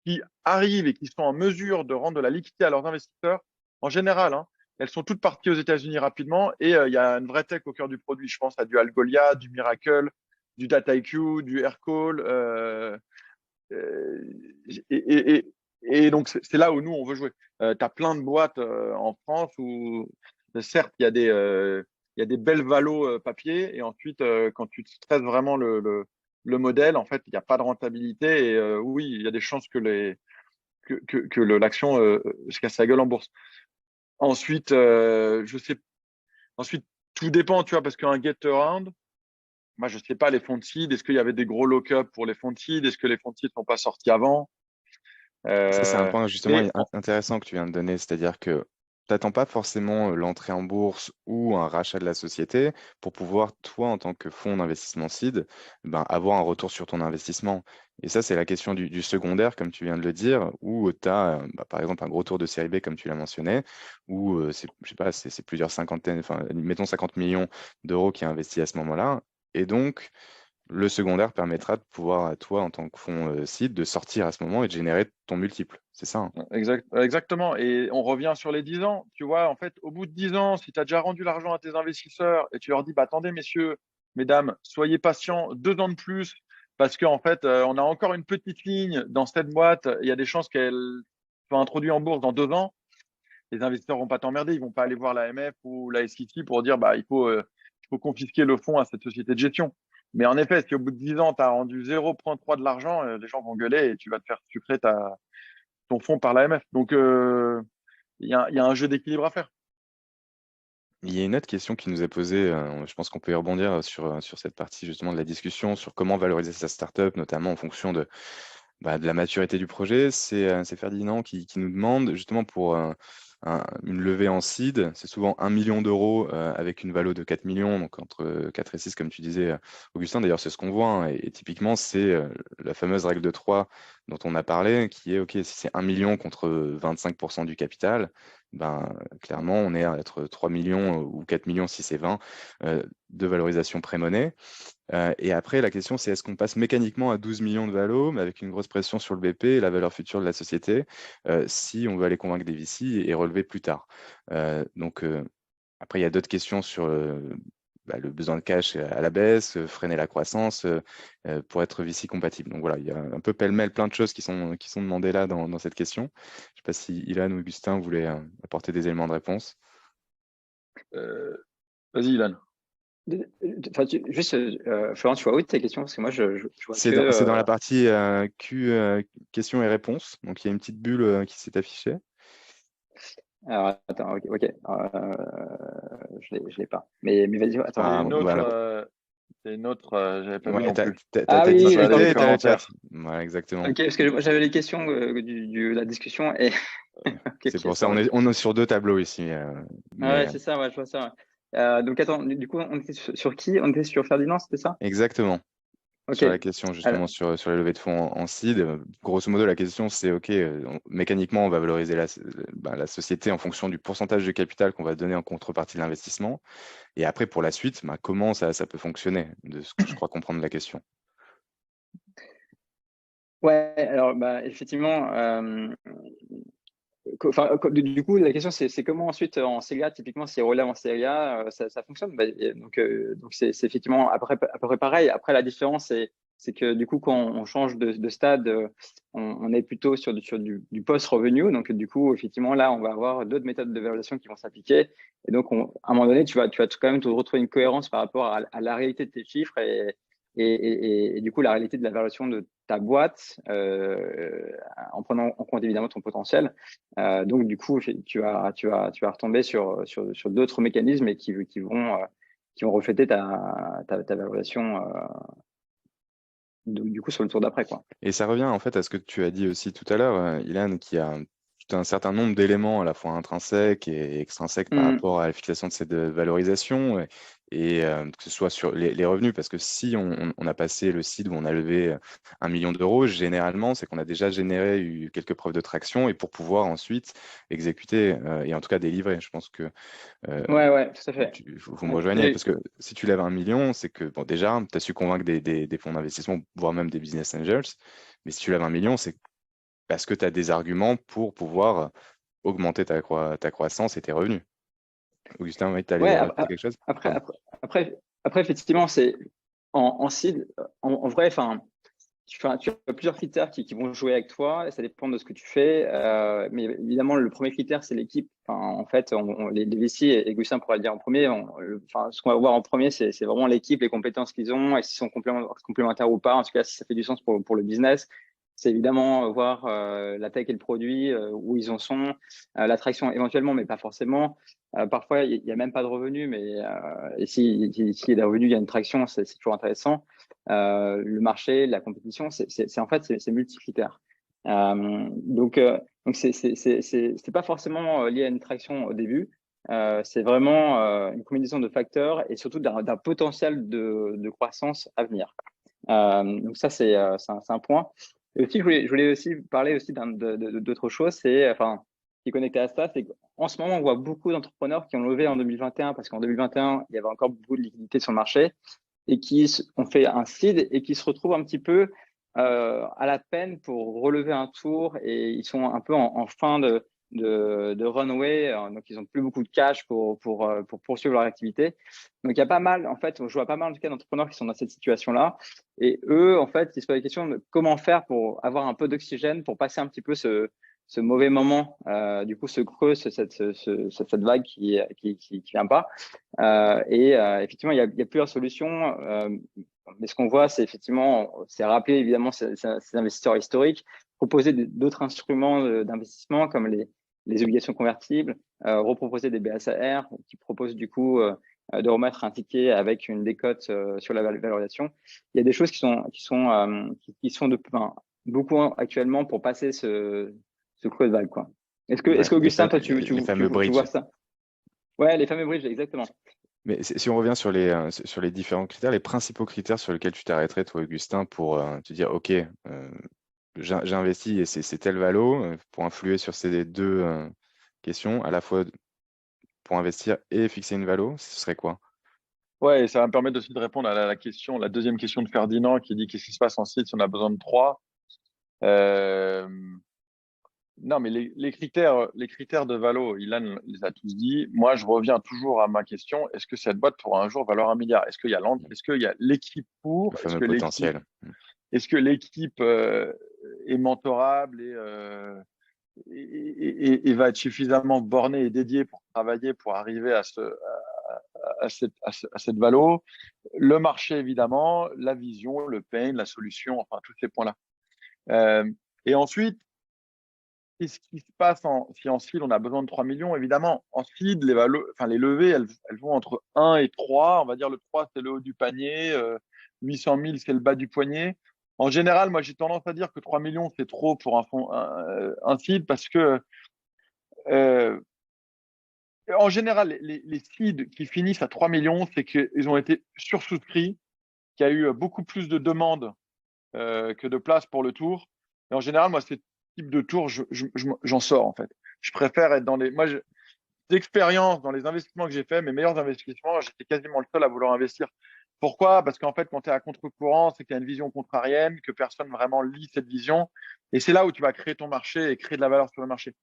qui arrivent et qui sont en mesure de rendre de la liquidité à leurs investisseurs, en général, hein, elles sont toutes parties aux États-Unis rapidement et il y a une vraie tech au cœur du produit. Je pense à du Algolia, du Miracle, du DataIQ, du Aircall. Et donc, c'est là où nous, on veut jouer. Tu as plein de boîtes en France où, certes, il y a des belles valos papier. Et ensuite, quand tu stresses vraiment le modèle, en fait, il n'y a pas de rentabilité. Et oui, il y a des chances que l'action se casse la gueule en bourse. Ensuite, ensuite, tout dépend, tu vois, parce qu'un get around, moi, je ne sais pas, les fonds de seed, est-ce qu'il y avait des gros lock-up pour les fonds de seed? Est-ce que les fonds de seed ne sont pas sortis avant? Ça, c'est un point justement Mais intéressant que tu viens de donner, c'est-à-dire que tu n'attends pas forcément l'entrée en bourse ou un rachat de la société pour pouvoir, toi, en tant que fonds d'investissement seed, ben, avoir un retour sur ton investissement. Et ça, c'est la question du secondaire, comme tu viens de le dire, où tu as, par exemple, un gros tour de série B, comme tu l'as mentionné, où je sais pas, c'est plusieurs cinquantaines, enfin, mettons 50 millions d'euros qui est investi à ce moment-là. Et donc, le secondaire permettra de pouvoir, à toi, en tant que fonds seed, de sortir à ce moment et de générer ton multiple. C'est ça, hein. exactement. Et on revient sur les 10 ans. Tu vois, en fait, au bout de 10 ans, si tu as déjà rendu l'argent à tes investisseurs et tu leur dis, bah, attendez, messieurs, mesdames, soyez patients 2 ans de plus parce qu'en fait, on a encore une petite ligne dans cette boîte. Il y a des chances qu'elle soit introduite en bourse dans 2 ans. Les investisseurs vont pas t'emmerder. Ils vont pas aller voir l'AMF ou la SEC pour dire, bah, il faut confisquer le fonds à cette société de gestion. Mais en effet, si au bout de 10 ans, tu as rendu 0,3 de l'argent, les gens vont gueuler et tu vas te faire sucrer ton fonds par l'AMF. Donc, il y a un jeu d'équilibre à faire. Il y a une autre question qui nous est posée, je pense qu'on peut y rebondir sur cette partie justement de la discussion, sur comment valoriser sa startup, notamment en fonction de la maturité du projet. C'est Ferdinand qui nous demande justement pour une levée en seed, c'est souvent 1 million d'euros avec une valo de 4 millions, donc entre 4 et 6, comme tu disais, Augustin. D'ailleurs, c'est ce qu'on voit, hein, et typiquement, c'est la fameuse règle de 3 dont on a parlé, qui est, OK, si c'est 1 million contre 25% du capital, ben, clairement, on est à être 3 millions ou 4 millions si c'est 20 de valorisation pré-monnaie. Et après, la question, c'est est-ce qu'on passe mécaniquement à 12 millions de valo, mais avec une grosse pression sur le BP et la valeur future de la société, si on veut aller convaincre des VC et relever plus tard. Donc, après, il y a d'autres questions sur le besoin de cash à la baisse, freiner la croissance pour être VC compatible. Donc voilà, il y a un peu pêle-mêle plein de choses qui sont demandées là dans cette question. Je ne sais pas si Ilan ou Augustin voulaient apporter des éléments de réponse. Vas-y, Ilan. Enfin, juste, Florent, tu vois où tes questions? Parce que moi, je vois C'est que. dans la partie questions et réponses. Donc, il y a une petite bulle qui s'est affichée. Alors, attends, ok. Je l'ai pas. Mais vas-y, attends. C'est Ah, une autre, voilà. j'avais pas vu Ouais, non plus. Ah t'as oui, dit Ça doit aller dans société les et t'as le chat. commentaires. Voilà, exactement. ok, parce que moi, j'avais les questions de la discussion et. C'est Ok, pour ça ça, on roule. est sur deux tableaux ici. Ah Mais ouais, c'est ça, ouais, je vois ça. Donc, attends, du coup, on était sur qui? On était sur Ferdinand, c'était ça? exactement. Ok. Sur la question Alors, justement sur les levées de fonds en seed, grosso modo, la question c'est OK, mécaniquement, on va valoriser la société en fonction du pourcentage de capital qu'on va donner en contrepartie de l'investissement. Et après, pour la suite, comment ça peut fonctionner, de ce que je crois comprendre de la question. ouais, alors, bah, effectivement, enfin, du coup, la question, c'est comment ensuite en Série A, typiquement, si relève en Série A, ça fonctionne. Bah, donc c'est effectivement à peu près pareil. Après, la différence, c'est que du coup, quand on change de stade, on est plutôt sur du post-revenu. Donc, du coup, effectivement, là, on va avoir d'autres méthodes de valorisation qui vont s'appliquer. Et donc, à un moment donné, tu vas quand même te retrouver une cohérence par rapport à la réalité de tes chiffres et du coup, la réalité de la valorisation de ta boîte, en prenant en compte évidemment ton potentiel. Donc, du coup, tu vas retomber sur d'autres mécanismes et qui vont refléter ta valorisation du coup sur le tour d'après, quoi. Et ça revient en fait à ce que tu as dit aussi tout à l'heure, Ilan, qui a tout un certain nombre d'éléments à la fois intrinsèques et extrinsèques par Mm. rapport à la fixation de cette valorisation et que ce soit sur les revenus, parce que si on a passé le site où on a levé 1 million d'euros, généralement, c'est qu'on a déjà généré quelques preuves de traction et pour pouvoir ensuite exécuter et en tout cas délivrer. Je pense que Ouais, tout à fait. vous me rejoignez, parce que si tu lèves 1 million, c'est que bon, déjà, tu as su convaincre des fonds d'investissement, voire même des business angels. Mais si tu lèves 1 million, c'est parce que tu as des arguments pour pouvoir augmenter ta croissance et tes revenus. Augustin, oui, tu allais Ouais, rajouter quelque chose? après, Pardon. après, effectivement, c'est en seed, en vrai, enfin, tu as plusieurs critères qui vont jouer avec toi et ça dépend de ce que tu fais. Mais évidemment, le premier critère, c'est l'équipe. Enfin, en fait, les VC et Gustin pourra le dire en premier. Enfin, ce qu'on va voir en premier, c'est vraiment l'équipe, les compétences qu'ils ont et s'ils sont complémentaires ou pas. En tout cas, si ça fait du sens pour le business. C'est évidemment voir la tech et le produit, où ils en sont, l'attraction éventuellement, mais pas forcément. Parfois, il n'y a même pas de revenus, mais et s'il y a des revenus, il y a une traction, c'est toujours intéressant. Le marché, la compétition, en fait, c'est multicritères. Donc c'est pas forcément lié à une traction au début. C'est vraiment une combinaison de facteurs et surtout d'un potentiel de croissance à venir. Donc ça, c'est un point. Et aussi, je voulais aussi parler aussi d'autre chose, c'est, enfin, qui est connecté à ça, c'est qu'en ce moment, on voit beaucoup d'entrepreneurs qui ont levé en 2021, parce qu'en 2021, il y avait encore beaucoup de liquidités sur le marché, et qui ont fait un seed et qui se retrouvent un petit peu à la peine pour relever un tour, et ils sont un peu en fin de runway, donc ils n'ont plus beaucoup de cash pour poursuivre leur activité. Donc il y a pas mal, en fait, je vois pas mal en tout cas d'entrepreneurs qui sont dans cette situation-là, et eux, en fait, ils se posent la question de comment faire pour avoir un peu d'oxygène, pour passer un petit peu ce mauvais moment, du coup, ce creux, cette vague qui vient pas. Effectivement, il y a plusieurs solutions. Mais ce qu'on voit, c'est effectivement, c'est rappeler évidemment ces investisseurs historiques, proposer d'autres instruments d'investissement comme les obligations convertibles, reproposer des BSAR qui proposent du coup de remettre un ticket avec une décote sur la valorisation. Il y a des choses qui sont beaucoup actuellement pour passer ce creux de vague, quoi. Est-ce Ouais, qu'Augustin, toi, les fameux tu bridges. vois ça? Ouais, les fameux bridges, exactement. Mais si on revient sur les différents critères, les principaux critères sur lesquels tu t'arrêterais, toi, Augustin, pour te dire, OK, j'ai investi et c'est tel valo, pour influer sur ces deux questions, à la fois pour investir et fixer une valo, ce serait quoi? Ouais, et ça va me permettre aussi de répondre à la question, la deuxième question de Ferdinand qui dit qu'est-ce qui se passe en site si on a besoin de trois. Euh, non, mais les critères de Valo, Ilan les a tous dit. Moi, je reviens toujours à ma question. Est-ce que cette boîte pourra un jour valoir 1 milliard? Est-ce qu'il y a l'équipe Le pour? fameux potentiel. Est-ce que l'équipe est mentorable et va être suffisamment bornée et dédiée pour travailler, pour arriver à cette valo? Le marché, évidemment, la vision, le pain, la solution, enfin, tous ces points-là. Et ensuite, qu'est-ce qui se passe si en seed, on a besoin de 3 millions? Évidemment, en seed, les levées, elles vont entre 1 et 3. On va dire le 3, c'est le haut du panier. 800 000, c'est le bas du poignet. En général, moi, j'ai tendance à dire que 3 millions, c'est trop pour un seed parce que, euh, en général, les seeds qui finissent à 3 millions, c'est qu'ils ont été sursouscrits, qu'il y a eu beaucoup plus de demandes que de places pour le tour. Et en général, moi, ce type de tour, j'en sors, en fait. Je préfère être dans les. Moi, d'expérience, dans les investissements que j'ai faits, mes meilleurs investissements, j'étais quasiment le seul à vouloir investir. Pourquoi? Parce qu'en fait, quand tu es à contre-courant, c'est qu'il y a une vision contrarienne, que personne vraiment lit cette vision. Et c'est là où tu vas créer ton marché et créer de la valeur sur le marché.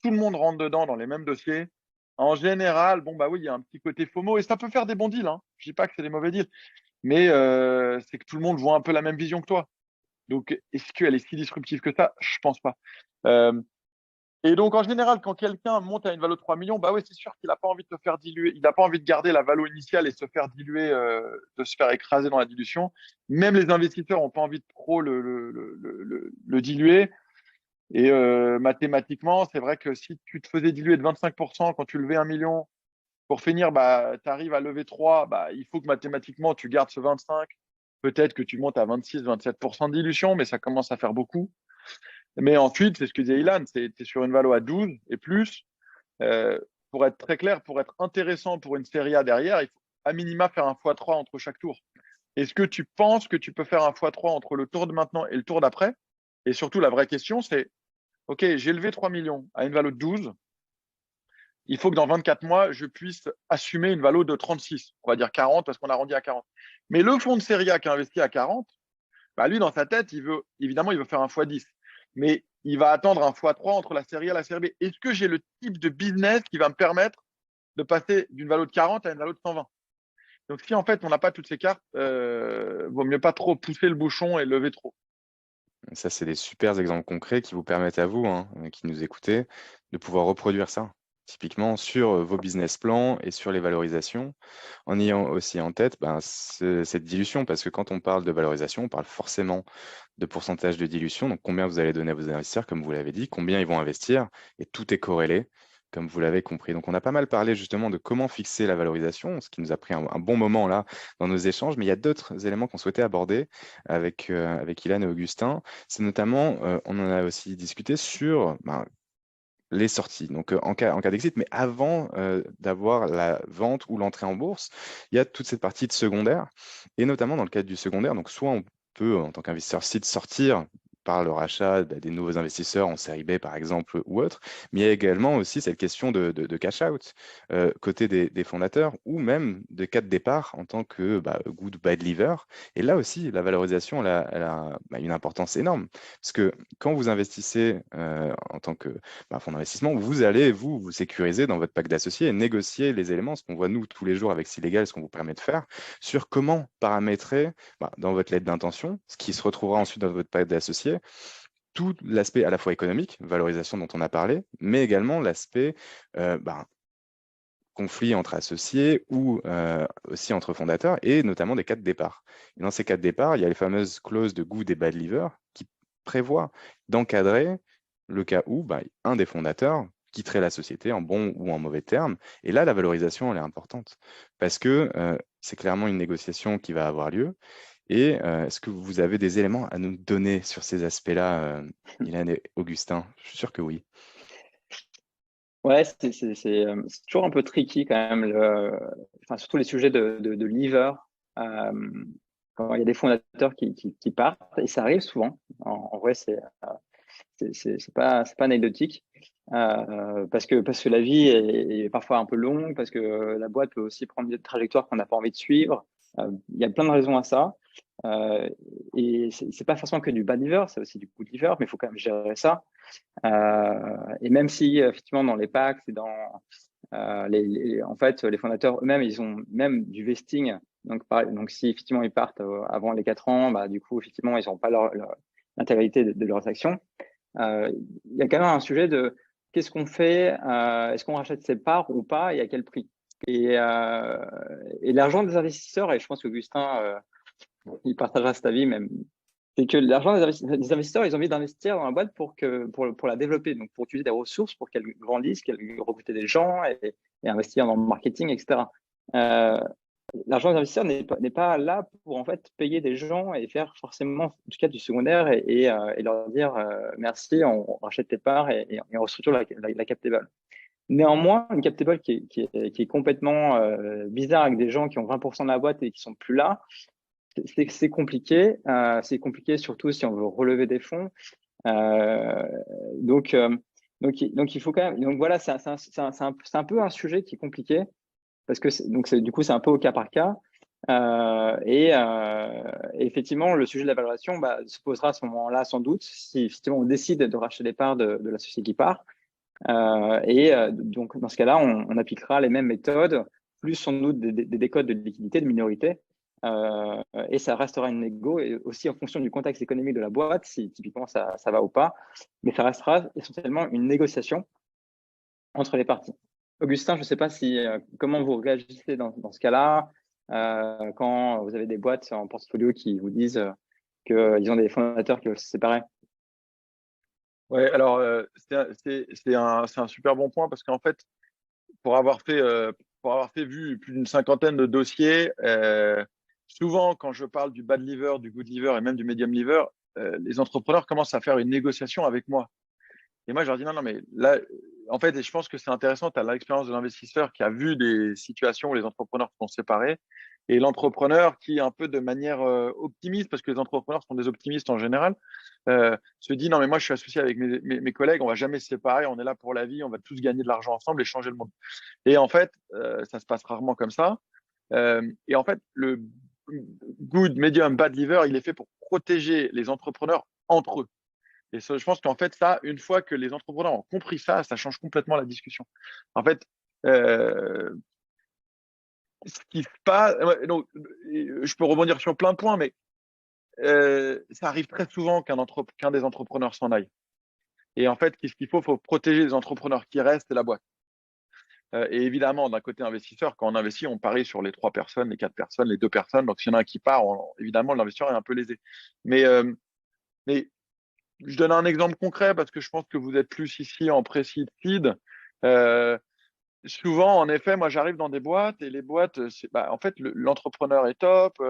Tout le monde rentre dedans dans les mêmes dossiers. En général, bon, bah oui, il y a un petit côté FOMO et ça peut faire des bons deals. Hein. Je dis pas que c'est des mauvais deals, mais c'est que tout le monde voit un peu la même vision que toi. Donc, est-ce qu'elle est si disruptive que ça? Je pense pas. Euh, et donc, en général, quand quelqu'un monte à une valo de 3 millions, bah oui, c'est sûr qu'il n'a pas envie de se faire diluer. Il n'a pas envie de garder la valo initiale et se faire diluer, de se faire écraser dans la dilution. Même les investisseurs n'ont pas envie de trop le diluer. Et mathématiquement, c'est vrai que si tu te faisais diluer de 25% quand tu levais 1 million, pour finir, bah, tu arrives à lever 3, bah, il faut que mathématiquement, tu gardes ce 25. Peut-être que tu montes à 26-27% de dilution, mais ça commence à faire beaucoup. Mais ensuite, c'est ce que disait Ilan, tu es sur une valo à 12 et plus. Euh, pour être très clair, pour être intéressant pour une série A derrière, il faut à minima faire un x3 entre chaque tour. Est-ce que tu penses que tu peux faire un x3 entre le tour de maintenant et le tour d'après? Et surtout, la vraie question, c'est, OK, j'ai levé 3 millions à une valo de 12. Il faut que dans 24 mois, je puisse assumer une valo de 36. On va dire 40 parce qu'on a arrondi à 40. Mais le fonds de série A qui a investi à 40, bah lui, dans sa tête, évidemment, il veut faire un x10. Mais il va attendre un x3 entre la série A et la série B. Est-ce que j'ai le type de business qui va me permettre de passer d'une valeur de 40 à une valeur de 120? Donc, si en fait, on n'a pas toutes ces cartes, vaut mieux pas trop pousser le bouchon et lever trop. Ça, c'est des super exemples concrets qui vous permettent à vous, hein, qui nous écoutez, de pouvoir reproduire ça. Typiquement sur vos business plans et sur les valorisations, en ayant aussi en tête cette dilution, parce que quand on parle de valorisation, on parle forcément de pourcentage de dilution, donc combien vous allez donner à vos investisseurs, comme vous l'avez dit, combien ils vont investir, et tout est corrélé, comme vous l'avez compris. Donc on a pas mal parlé justement de comment fixer la valorisation, ce qui nous a pris un bon moment là dans nos échanges, mais il y a d'autres éléments qu'on souhaitait aborder avec Ilan et Augustin. C'est notamment, on en a aussi discuté sur les sorties, donc en cas d'exit, mais avant d'avoir la vente ou l'entrée en bourse, il y a toute cette partie de secondaire, et notamment dans le cadre du secondaire, donc soit on peut, en tant qu'investisseur SID, sortir par le rachat des nouveaux investisseurs en série B, par exemple, ou autre, mais il y a également aussi cette question de cash out côté des fondateurs, ou même de cas de départ en tant que good bad leaver. Et là aussi, la valorisation, elle a une importance énorme, parce que quand vous investissez en tant que fonds d'investissement, vous allez vous sécuriser dans votre pack d'associés et négocier les éléments, ce qu'on voit nous tous les jours avec Silégal, ce qu'on vous permet de faire, sur comment paramétrer dans votre lettre d'intention, ce qui se retrouvera ensuite dans votre pack d'associés, tout l'aspect à la fois économique, valorisation dont on a parlé, mais également l'aspect conflit entre associés ou aussi entre fondateurs, et notamment des cas de départ. Et dans ces cas de départ, il y a les fameuses clauses de good et bad leaver qui prévoient d'encadrer le cas où un des fondateurs quitterait la société en bon ou en mauvais termes. Et là, la valorisation, elle est importante parce que c'est clairement une négociation qui va avoir lieu. Et est-ce que vous avez des éléments à nous donner sur ces aspects-là, Ilan et Augustin? Je suis sûr que oui. Ouais, c'est toujours un peu tricky quand même, surtout les sujets de lever. Quand il y a des fondateurs qui partent, et ça arrive souvent. En vrai, c'est pas anecdotique, parce que la vie est parfois un peu longue, parce que la boîte peut aussi prendre des trajectoires qu'on n'a pas envie de suivre. Il y a plein de raisons à ça. Et c'est pas forcément que du bad liver, c'est aussi du good liver, mais il faut quand même gérer ça. Et même si effectivement dans les packs et dans en fait les fondateurs eux-mêmes, ils ont même du vesting. Donc si effectivement ils partent avant les 4 ans, du coup effectivement ils n'ont pas l'intégralité de leurs actions. Il y a quand même un sujet de qu'est-ce qu'on fait, est-ce qu'on rachète ses parts ou pas et à quel prix. Et l'argent des investisseurs, et je pense qu'Augustin il partagera cet avis même, c'est que l'argent des investisseurs, ils ont envie d'investir dans la boîte pour la développer, donc pour utiliser des ressources pour qu'elle grandisse, qu'elle recrute des gens et investir dans le marketing, etc. L'argent des investisseurs n'est pas là pour en fait payer des gens et faire forcément, en tout cas, du secondaire et leur dire merci, on rachète tes parts et on restructure la cap table. Néanmoins, une cap table qui est complètement bizarre avec des gens qui ont 20% de la boîte et qui sont plus là, c'est compliqué. C'est compliqué surtout si on veut relever des fonds. Donc il faut quand même. Donc voilà, c'est un peu un sujet qui est compliqué parce que du coup c'est un peu au cas par cas. Et effectivement, le sujet de la valorisation se posera à ce moment-là sans doute si effectivement on décide de racheter des parts de la société qui part. Donc dans ce cas-là, on appliquera les mêmes méthodes, plus sans doute des codes de liquidité, de minorité. Et ça restera une négo, et aussi en fonction du contexte économique de la boîte, si typiquement ça va ou pas, mais ça restera essentiellement une négociation entre les parties. Augustin, je ne sais pas comment vous réagissez dans ce cas-là, quand vous avez des boîtes en portfolio qui vous disent qu'ils ont des fondateurs qui veulent se séparer. Ouais, alors c'est un super bon point parce qu'en fait, pour avoir fait vu plus d'une cinquantaine de dossiers, souvent quand je parle du bad liver, du good liver et même du medium liver, les entrepreneurs commencent à faire une négociation avec moi. Et moi, je leur dis non, mais là, en fait, et je pense que c'est intéressant, tu as l'expérience de l'investisseur qui a vu des situations où les entrepreneurs se sont séparés et l'entrepreneur qui, un peu de manière optimiste, parce que les entrepreneurs sont des optimistes en général, se dit non, mais moi, je suis associé avec mes collègues, on va jamais se séparer, on est là pour la vie, on va tous gagner de l'argent ensemble et changer le monde. Et en fait, ça se passe rarement comme ça. Et en fait, le good, medium, bad liver, il est fait pour protéger les entrepreneurs entre eux. Et ça, je pense qu'en fait, ça, une fois que les entrepreneurs ont compris ça, ça change complètement la discussion. En fait, euh, ce qui se passe, donc, je peux rebondir sur plein de points, mais ça arrive très souvent qu'un des entrepreneurs s'en aille. Et en fait, qu'est-ce qu'il faut protéger les entrepreneurs qui restent et la boîte. Et évidemment, d'un côté investisseur, quand on investit, on parie sur les 3 personnes, les 4 personnes, les 2 personnes. Donc, s'il y en a un qui part, évidemment, l'investisseur est un peu lésé. Mais je donne un exemple concret parce que je pense que vous êtes plus ici en pré-seed. Souvent, en effet, moi, j'arrive dans des boîtes et les boîtes, en fait, l'entrepreneur est top,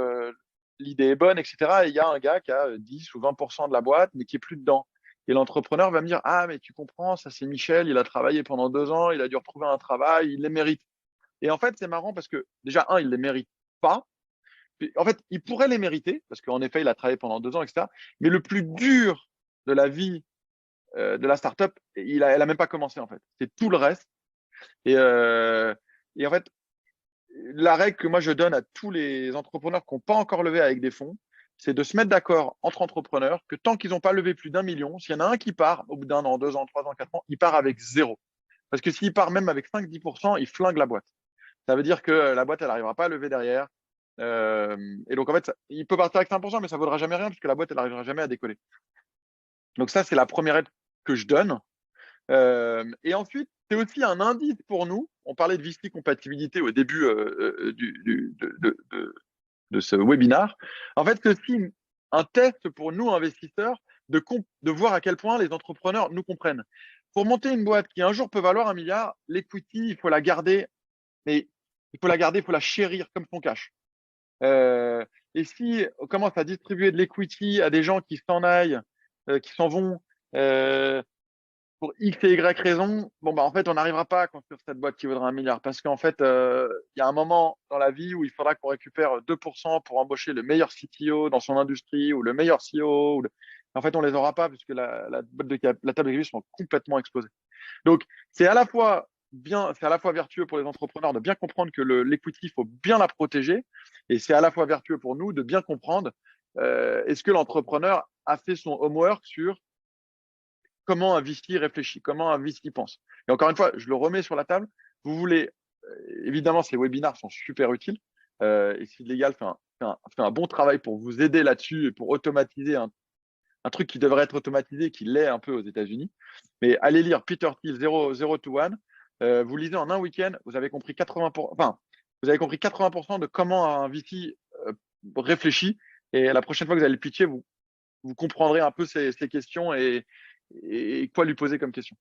l'idée est bonne, etc. Et il y a un gars qui a 10 ou 20% de la boîte, mais qui est plus dedans. Et l'entrepreneur va me dire, ah, mais tu comprends, ça c'est Michel, il a travaillé pendant 2 ans, il a dû retrouver un travail, il les mérite. Et en fait, c'est marrant parce que déjà, il les mérite pas. Puis, en fait, il pourrait les mériter parce qu'en effet, il a travaillé pendant 2 ans, etc. Mais le plus dur de la vie de la startup, elle a même pas commencé en fait. C'est tout le reste. Et, et en fait, la règle que moi je donne à tous les entrepreneurs qui n'ont pas encore levé avec des fonds, c'est de se mettre d'accord entre entrepreneurs que tant qu'ils n'ont pas levé plus d'1 million, s'il y en a un qui part au bout d'1 an, 2 ans, 3 ans, 4 ans, il part avec 0. Parce que s'il part même avec 5-10%, il flingue la boîte. Ça veut dire que la boîte, elle n'arrivera pas à lever derrière. Et donc, en fait, il peut partir avec 5%, mais ça ne vaudra jamais rien puisque la boîte, elle n'arrivera jamais à décoller. Donc, ça, c'est la première aide que je donne. Et ensuite, c'est aussi un indice pour nous. On parlait de VC compatibilité au début de ce webinaire. En fait, c'est aussi un test pour nous, investisseurs, de voir à quel point les entrepreneurs nous comprennent. Pour monter une boîte qui un jour peut valoir 1 milliard, l'equity, il faut la garder, mais il faut la chérir comme son cash. Et si on commence à distribuer de l'equity à des gens qui s'en aillent, qui s'en vont, pour X et Y raisons, en fait, on n'arrivera pas à construire cette boîte qui vaudra 1 milliard parce qu'en fait, il y a un moment dans la vie où il faudra qu'on récupère 2% pour embaucher le meilleur CTO dans son industrie ou le meilleur CEO. En fait, on les aura pas puisque la table de capital sont complètement explosées. Donc, c'est à la fois vertueux pour les entrepreneurs de bien comprendre que l'equity, il faut bien la protéger et c'est à la fois vertueux pour nous de bien comprendre est-ce que l'entrepreneur a fait son homework sur comment un VC réfléchit, comment un VC pense. Et encore une fois, je le remets sur la table. Vous voulez, évidemment, ces webinars sont super utiles. Et si Légal fait un bon travail pour vous aider là-dessus et pour automatiser un truc qui devrait être automatisé, qui l'est un peu aux États-Unis. Mais allez lire Peter Thiel 0 to 1. Vous lisez en un week-end, vous avez compris 80% de comment un VC réfléchit. Et la prochaine fois que vous allez le pitcher, vous comprendrez un peu ces questions et quoi lui poser comme question.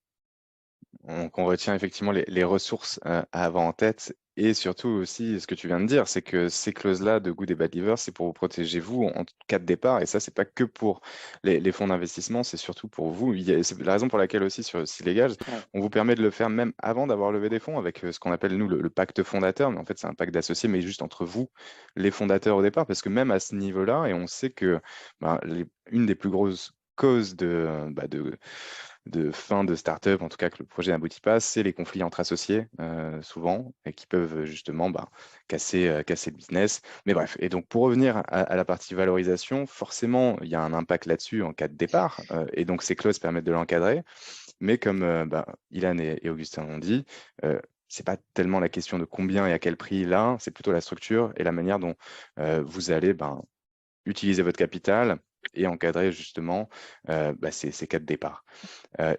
Donc, on retient effectivement les ressources à avoir en tête et surtout aussi ce que tu viens de dire, c'est que ces clauses-là de Good et Bad Liver, c'est pour vous protéger vous en cas de départ et ça, c'est pas que pour les fonds d'investissement, c'est surtout pour vous. C'est la raison pour laquelle aussi sur Silegal, on vous permet de le faire même avant d'avoir levé des fonds avec ce qu'on appelle nous le pacte fondateur, mais en fait, c'est un pacte d'associés, mais juste entre vous, les fondateurs au départ, parce que même à ce niveau-là, et on sait que une des plus grosses causes de fin de start-up, en tout cas que le projet n'aboutit pas, c'est les conflits entre associés, souvent, et qui peuvent justement casser le business. Mais bref, et donc pour revenir à la partie valorisation, forcément, il y a un impact là-dessus en cas de départ, et donc ces clauses permettent de l'encadrer. Mais comme Ilan et Augustin l'ont dit, c'est pas tellement la question de combien et à quel prix là, c'est plutôt la structure et la manière dont vous allez utiliser votre capital et encadrer justement ces cas de départ.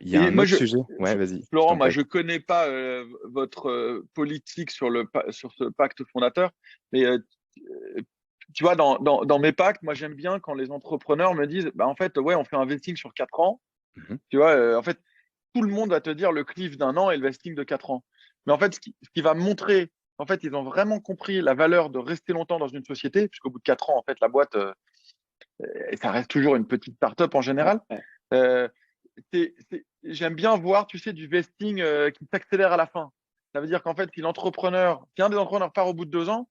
Il y a un autre sujet. Ouais, vas-y. Florent, moi, je ne connais pas votre politique sur ce pacte fondateur, mais tu vois, dans mes pactes, moi, j'aime bien quand les entrepreneurs me disent, en fait, ouais, on fait un vesting sur 4 ans. Tu vois, en fait, tout le monde va te dire le cliff d'1 an et le vesting de 4 ans. Mais en fait, ce qui va montrer, en fait, ils ont vraiment compris la valeur de rester longtemps dans une société, puisqu'au bout de 4 ans, en fait, la boîte, ça reste toujours une petite start-up en général. J'aime bien voir, tu sais, du vesting qui s'accélère à la fin. Ça veut dire qu'en fait, si un des entrepreneurs part au bout de 2 ans,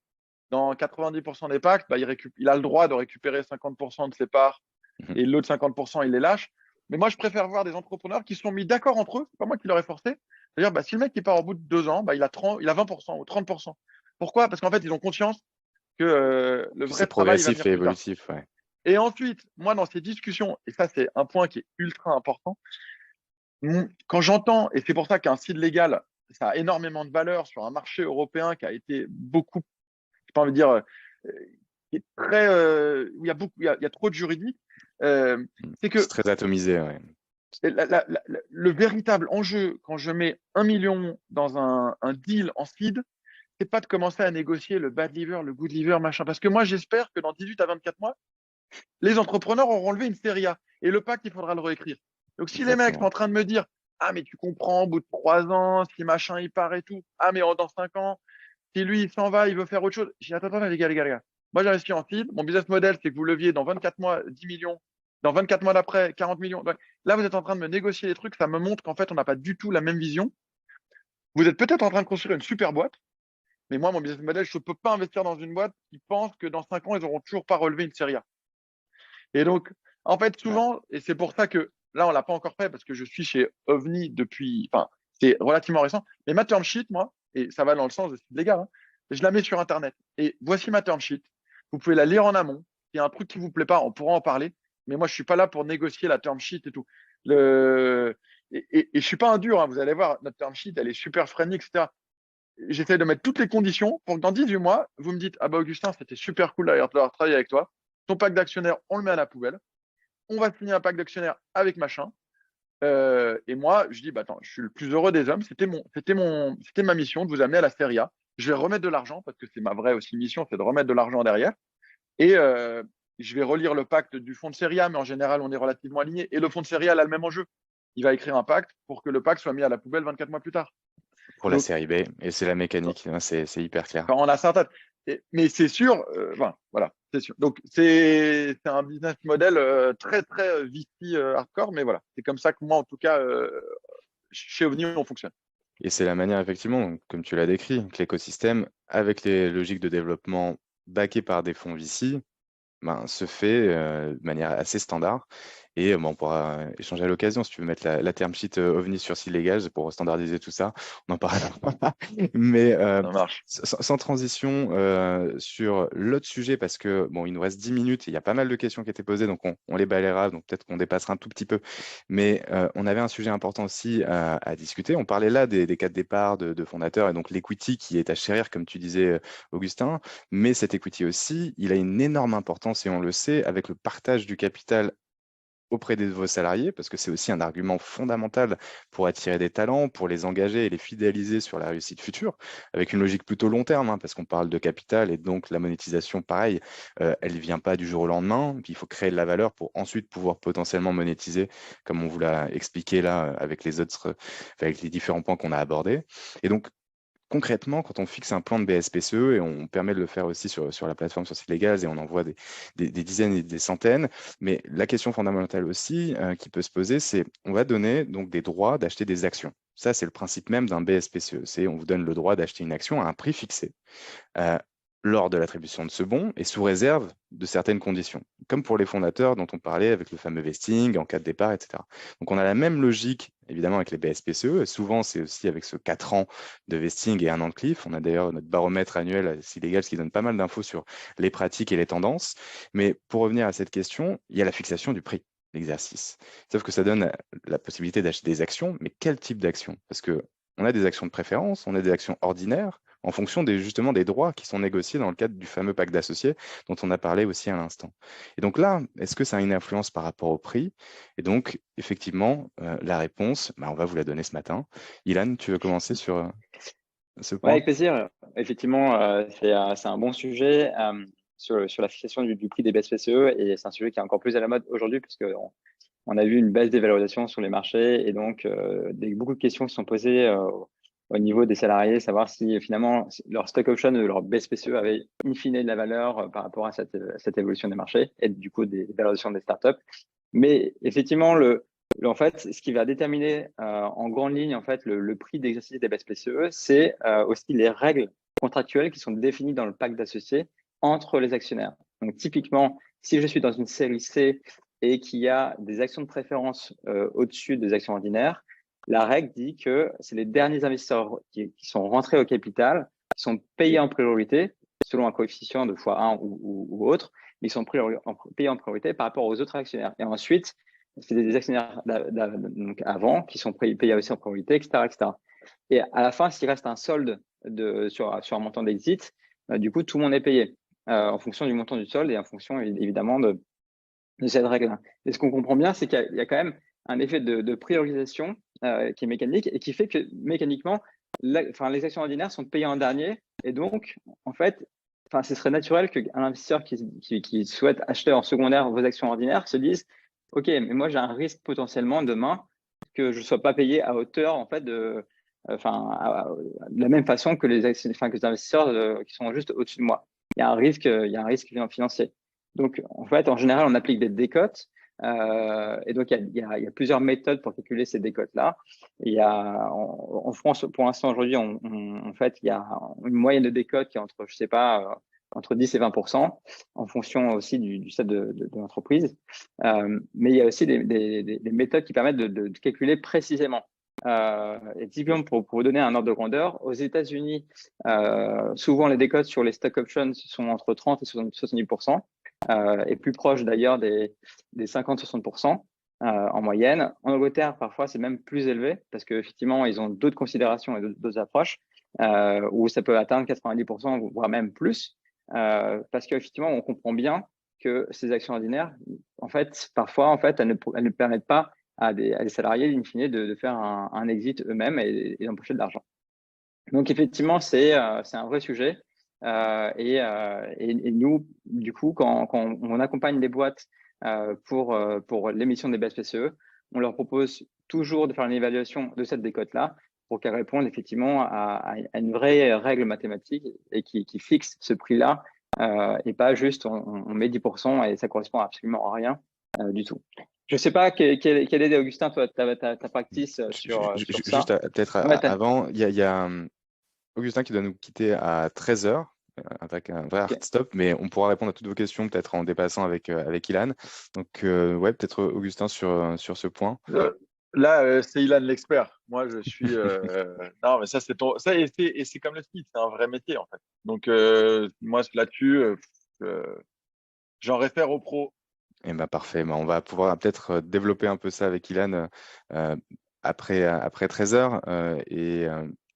dans 90% des pactes, il a le droit de récupérer 50% de ses parts et l'autre 50%, il les lâche. Mais moi, je préfère voir des entrepreneurs qui se sont mis d'accord entre eux. C'est pas moi qui leur ai forcé. C'est-à-dire, si le mec qui part au bout de 2 ans, il a 20% ou 30%. Pourquoi? Parce qu'en fait, ils ont conscience que le vrai c'est travail va progressif venir et plus tard. évolutif. Ouais. Et ensuite, moi, dans ces discussions, et ça, c'est un point qui est ultra important, quand j'entends, et c'est pour ça qu'un site légal, ça a énormément de valeur sur un marché européen qui a été beaucoup, j'ai pas envie de dire, qui est très, où il y a beaucoup, il y a trop de juridiques, c'est C'est que très atomisé, ouais. le véritable enjeu quand je mets 1 million dans un deal en seed, c'est pas de commencer à négocier le bad liver, le good liver, machin. Parce que moi, j'espère que dans 18 à 24 mois, les entrepreneurs auront levé une série A. Et le pacte, il faudra le réécrire. Donc, si les mecs sont Exactement. en train de me dire, ah, mais tu comprends, au bout de 3 ans, si machin, il part et tout. Ah, mais dans 5 ans, si lui, il s'en va, il veut faire autre chose. J'ai dit, attends, les gars. Moi, j'investis en seed. Mon business model, c'est que vous leviez dans 24 mois 10 millions. Dans 24 mois d'après, 40 millions. Donc, là, vous êtes en train de me négocier des trucs. Ça me montre qu'en fait, on n'a pas du tout la même vision. Vous êtes peut-être en train de construire une super boîte. Mais moi, mon business model, je ne peux pas investir dans une boîte qui pense que dans 5 ans, ils n'auront toujours pas relevé une série A. Et donc, en fait, souvent, et c'est pour ça que là, on ne l'a pas encore fait parce que je suis chez OVNI depuis, enfin, c'est relativement récent. Mais ma term sheet, moi, et ça va dans le sens de ce légal, hein, je la mets sur Internet. Et voici ma term sheet. Vous pouvez la lire en amont. Il y a un truc qui ne vous plaît pas, on pourra en parler. Mais moi, je ne suis pas là pour négocier la term sheet et tout. Et je ne suis pas un dur, hein, vous allez voir, notre term sheet, elle est super friendly, etc. J'essaie de mettre toutes les conditions pour que dans 18 mois, vous me dites, ah bah Augustin, c'était super cool d'avoir travaillé avec toi. Ton pack d'actionnaires, on le met à la poubelle. On va signer un pack d'actionnaires avec machin. Et moi, je dis, bah attends, je suis le plus heureux des hommes. C'était ma mission de vous amener à la Serie A. Je vais remettre de l'argent parce que c'est ma vraie aussi mission, c'est de remettre de l'argent derrière. Et je vais relire le pacte du fonds de Serie A, mais en général, on est relativement aligné. Et le fonds de Serie A a le même enjeu. Il va écrire un pacte pour que le pacte soit mis à la poubelle 24 mois plus tard. Pour la Donc, série B, et c'est la mécanique, hein, c'est hyper clair. quand on a certaines. Mais c'est sûr, voilà, c'est sûr. Donc, c'est un business model très, très VC hardcore, mais voilà, c'est comme ça que moi, en tout cas, chez OVNI, on fonctionne. Et c'est la manière, effectivement, comme tu l'as décrit, que l'écosystème, avec les logiques de développement backées par des fonds VC, ben, se fait de manière assez standard. Et on pourra échanger à l'occasion si tu veux mettre la term sheet OVNI sur site légal pour standardiser tout ça. On en parlera. Mais Ça marche. sans transition sur l'autre sujet, parce que bon, il nous reste 10 minutes et il y a pas mal de questions qui étaient posées, donc on les balayera, donc peut-être qu'on dépassera un tout petit peu. Mais on avait un sujet important aussi à discuter. On parlait là des cas de départ de fondateurs et donc l'equity qui est à chérir, comme tu disais, Augustin. Mais cet equity aussi, il a une énorme importance et on le sait avec le partage du capital auprès de vos salariés, parce que c'est aussi un argument fondamental pour attirer des talents, pour les engager et les fidéliser sur la réussite future, avec une logique plutôt long terme, hein, parce qu'on parle de capital et donc la monétisation, pareil, elle ne vient pas du jour au lendemain, puis il faut créer de la valeur pour ensuite pouvoir potentiellement monétiser, comme on vous l'a expliqué là avec les autres, avec les différents points qu'on a abordés. Et donc, concrètement, quand on fixe un plan de BSPCE, et on permet de le faire aussi sur la plateforme sur Legal, et on envoie des dizaines et des centaines, mais la question fondamentale aussi qui peut se poser, c'est on va donner donc des droits d'acheter des actions. Ça, c'est le principe même d'un BSPCE. C'est on vous donne le droit d'acheter une action à un prix fixé. Lors de l'attribution de ce bon et sous réserve de certaines conditions, comme pour les fondateurs dont on parlait avec le fameux vesting en cas de départ, etc. Donc on a la même logique évidemment avec les BSPCE, et souvent c'est aussi avec ce 4 ans de vesting et 1 an de cliff. On a d'ailleurs notre baromètre annuel à Silegal qui donne pas mal d'infos sur les pratiques et les tendances. Mais pour revenir à cette question, il y a la fixation du prix l'exercice. Sauf que ça donne la possibilité d'acheter des actions, mais quel type d'actions? Parce que on a des actions de préférence, on a des actions ordinaires, en fonction justement des droits qui sont négociés dans le cadre du fameux pacte d'associés dont on a parlé aussi à l'instant. Et donc là, est-ce que ça a une influence par rapport au prix? Et donc, effectivement, la réponse, on va vous la donner ce matin. Ilan, tu veux commencer sur ce Ouais, point? avec plaisir. Effectivement, c'est un bon sujet sur la fixation du prix des BSPCE et c'est un sujet qui est encore plus à la mode aujourd'hui puisque on a vu une baisse des valorisations sur les marchés et donc beaucoup de questions qui sont posées au niveau des salariés, savoir si finalement leur stock option ou leur BSPCE avait in fine de la valeur par rapport à cette évolution des marchés et du coup des valorisations des startups. Mais effectivement, en fait, ce qui va déterminer en grande ligne en fait le prix d'exercice des BSPCE, c'est aussi les règles contractuelles qui sont définies dans le pacte d'associés entre les actionnaires. Donc typiquement, si je suis dans une série C et qu'il y a des actions de préférence au-dessus des actions ordinaires, la règle dit que c'est les derniers investisseurs qui sont rentrés au capital, qui sont payés en priorité selon un coefficient de x1 ou autre, mais ils sont payés en priorité par rapport aux autres actionnaires. Et ensuite, c'est des actionnaires donc avant qui sont payés aussi en priorité, etc., etc. Et à la fin, s'il reste un solde sur un montant d'exit, du coup, tout le monde est payé en fonction du montant du solde et en fonction évidemment de cette règle. Et ce qu'on comprend bien, c'est qu'il y a quand même un effet de priorisation qui est mécanique et qui fait que mécaniquement, les actions ordinaires sont payées en dernier. Et donc, en fait, ce serait naturel qu'un investisseur qui souhaite acheter en secondaire vos actions ordinaires se dise, OK, mais moi, j'ai un risque potentiellement demain que je ne sois pas payé à hauteur, en fait, de la même façon que les investisseurs qui sont juste au-dessus de moi. Il y a un risque financier. Donc, en fait, en général, on applique des décotes. Et donc, il y a plusieurs méthodes pour calculer ces décotes-là. En France, pour l'instant, aujourd'hui, en fait, il y a une moyenne de décote qui est entre, je sais pas, entre 10 et 20%, en fonction aussi du stade de l'entreprise. Mais il y a aussi des méthodes qui permettent de calculer précisément. Et typiquement, pour vous donner un ordre de grandeur, aux États-Unis, souvent les décotes sur les stock options sont entre 30 et 70%. Et plus proche d'ailleurs des 50-60% en moyenne. En Angleterre, parfois, c'est même plus élevé parce qu'effectivement, ils ont d'autres considérations et d'autres approches où ça peut atteindre 90%, voire même plus, parce qu'effectivement, on comprend bien que ces actions ordinaires, en fait, parfois, en fait, elles ne permettent pas à des salariés, in fine, de faire un exit eux-mêmes et d'empocher de l'argent. Donc, effectivement, c'est un vrai sujet. Et nous, du coup, quand on accompagne des boîtes pour l'émission des BSPCE, on leur propose toujours de faire une évaluation de cette décote-là pour qu'elles répondent effectivement à une vraie règle mathématique et qui fixe ce prix-là et pas juste on met 10% et ça correspond absolument à rien du tout. Je ne sais pas quelle est, Augustin, toi, ta practice sur ça. Juste peut-être Ouais, avant, il y a Augustin qui doit nous quitter à 13h avec un vrai hard stop, mais on pourra répondre à toutes vos questions peut-être en dépassant avec Ilan. Donc, ouais, peut-être Augustin sur ce point. Là, c'est Ilan l'expert. Moi, je suis. Non, mais ça, c'est ça, et c'est comme le ski, c'est un vrai métier, en fait. Donc, moi, là-dessus, j'en réfère aux pros. Eh ben, parfait. Ben, on va pouvoir peut-être développer un peu ça avec Ilan après 13h. Et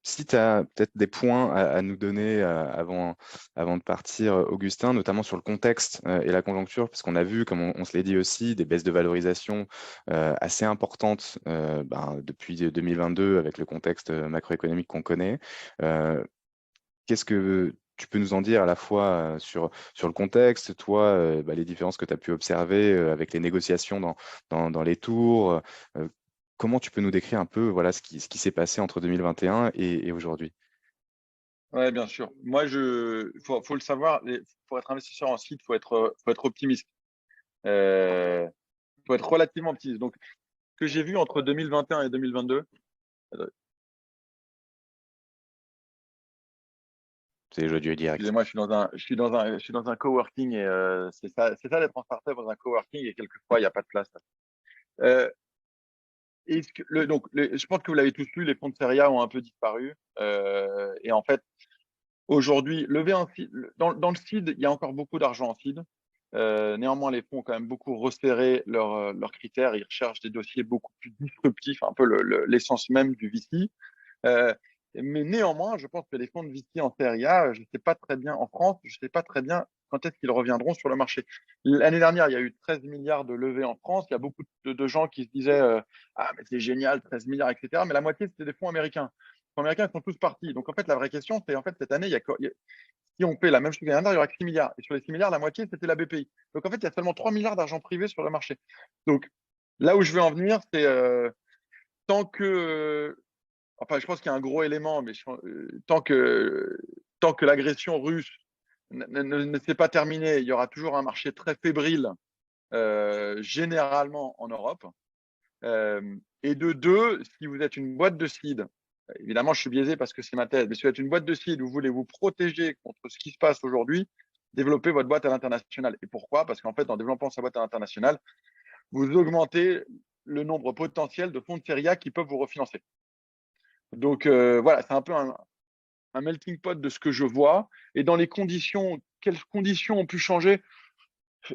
si tu as peut-être des points à nous donner avant de partir, Augustin, notamment sur le contexte et la conjoncture, parce qu'on a vu, comme on se l'est dit aussi, des baisses de valorisation assez importantes depuis 2022 avec le contexte macroéconomique qu'on connaît. Qu'est-ce que tu peux nous en dire à la fois sur le contexte, toi, les différences que tu as pu observer avec les négociations dans les tours, comment tu peux nous décrire un peu voilà, ce qui s'est passé entre 2021 et aujourd'hui? Oui, bien sûr. Moi, faut le savoir, pour être investisseur en site, faut être optimiste. Faut être relativement optimiste. Donc, ce que j'ai vu entre 2021 et 2022, C'est l'audio direct. excusez-moi, je suis dans un coworking et c'est ça d'être en startup dans un coworking et quelquefois il n'y a pas de place. Je pense que vous l'avez tous lu, les fonds de série A ont un peu disparu. Et en fait, aujourd'hui, dans le seed, il y a encore beaucoup d'argent en seed. Néanmoins, les fonds ont quand même beaucoup resserré leurs critères. Ils recherchent des dossiers beaucoup plus disruptifs, un peu l'essence même du VC. Mais néanmoins, je pense que les fonds de VC en série A, je ne sais pas très bien en France, je ne sais pas très bien quand est-ce qu'ils reviendront sur le marché. L'année dernière, il y a eu 13 milliards de levées en France. Il y a beaucoup de gens qui se disaient ah, mais c'est génial, 13 milliards, etc. Mais la moitié, c'était des fonds américains. Les fonds américains sont tous partis. Donc, en fait, la vraie question, c'est en fait, cette année, si on fait la même chose que l'année dernière, il y aura que 6 milliards. Et sur les 6 milliards, la moitié, c'était la BPI. Donc, en fait, il y a seulement 3 milliards d'argent privé sur le marché. Donc, là où je veux en venir, c'est tant que enfin, je pense qu'il y a un gros élément, mais tant que l'agression russe ne s'est pas terminée, il y aura toujours un marché très fébrile, généralement en Europe. Et de deux, si vous êtes une boîte de seed, évidemment, je suis biaisé parce que c'est ma thèse, mais si vous êtes une boîte de seed où vous voulez vous protéger contre ce qui se passe aujourd'hui, développez votre boîte à l'international. Et pourquoi? Parce qu'en fait, en développant sa boîte à l'international, vous augmentez le nombre potentiel de fonds de série A qui peuvent vous refinancer. Donc voilà, c'est un peu un melting pot de ce que je vois et dans les conditions, quelles conditions ont pu changer.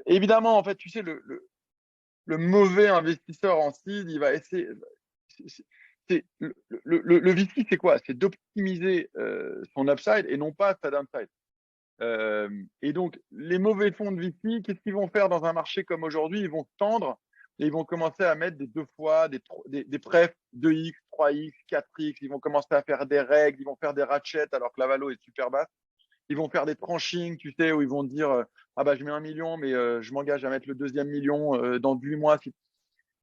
Évidemment, en fait, tu sais, le mauvais investisseur en seed, il va essayer. Le VC, c'est quoi? C'est d'optimiser son upside et non pas sa downside. Et donc, les mauvais fonds de VC, qu'est-ce qu'ils vont faire dans un marché comme aujourd'hui? Ils vont tendre et ils vont commencer à mettre des 2 fois, des prefs 2x, 3x, 4x. Ils vont commencer à faire des règles, ils vont faire des ratchets alors que la valo est super basse. Ils vont faire des tranchings, tu sais, où ils vont dire ah bah je mets 1 million, mais je m'engage à mettre le deuxième million dans 8 mois.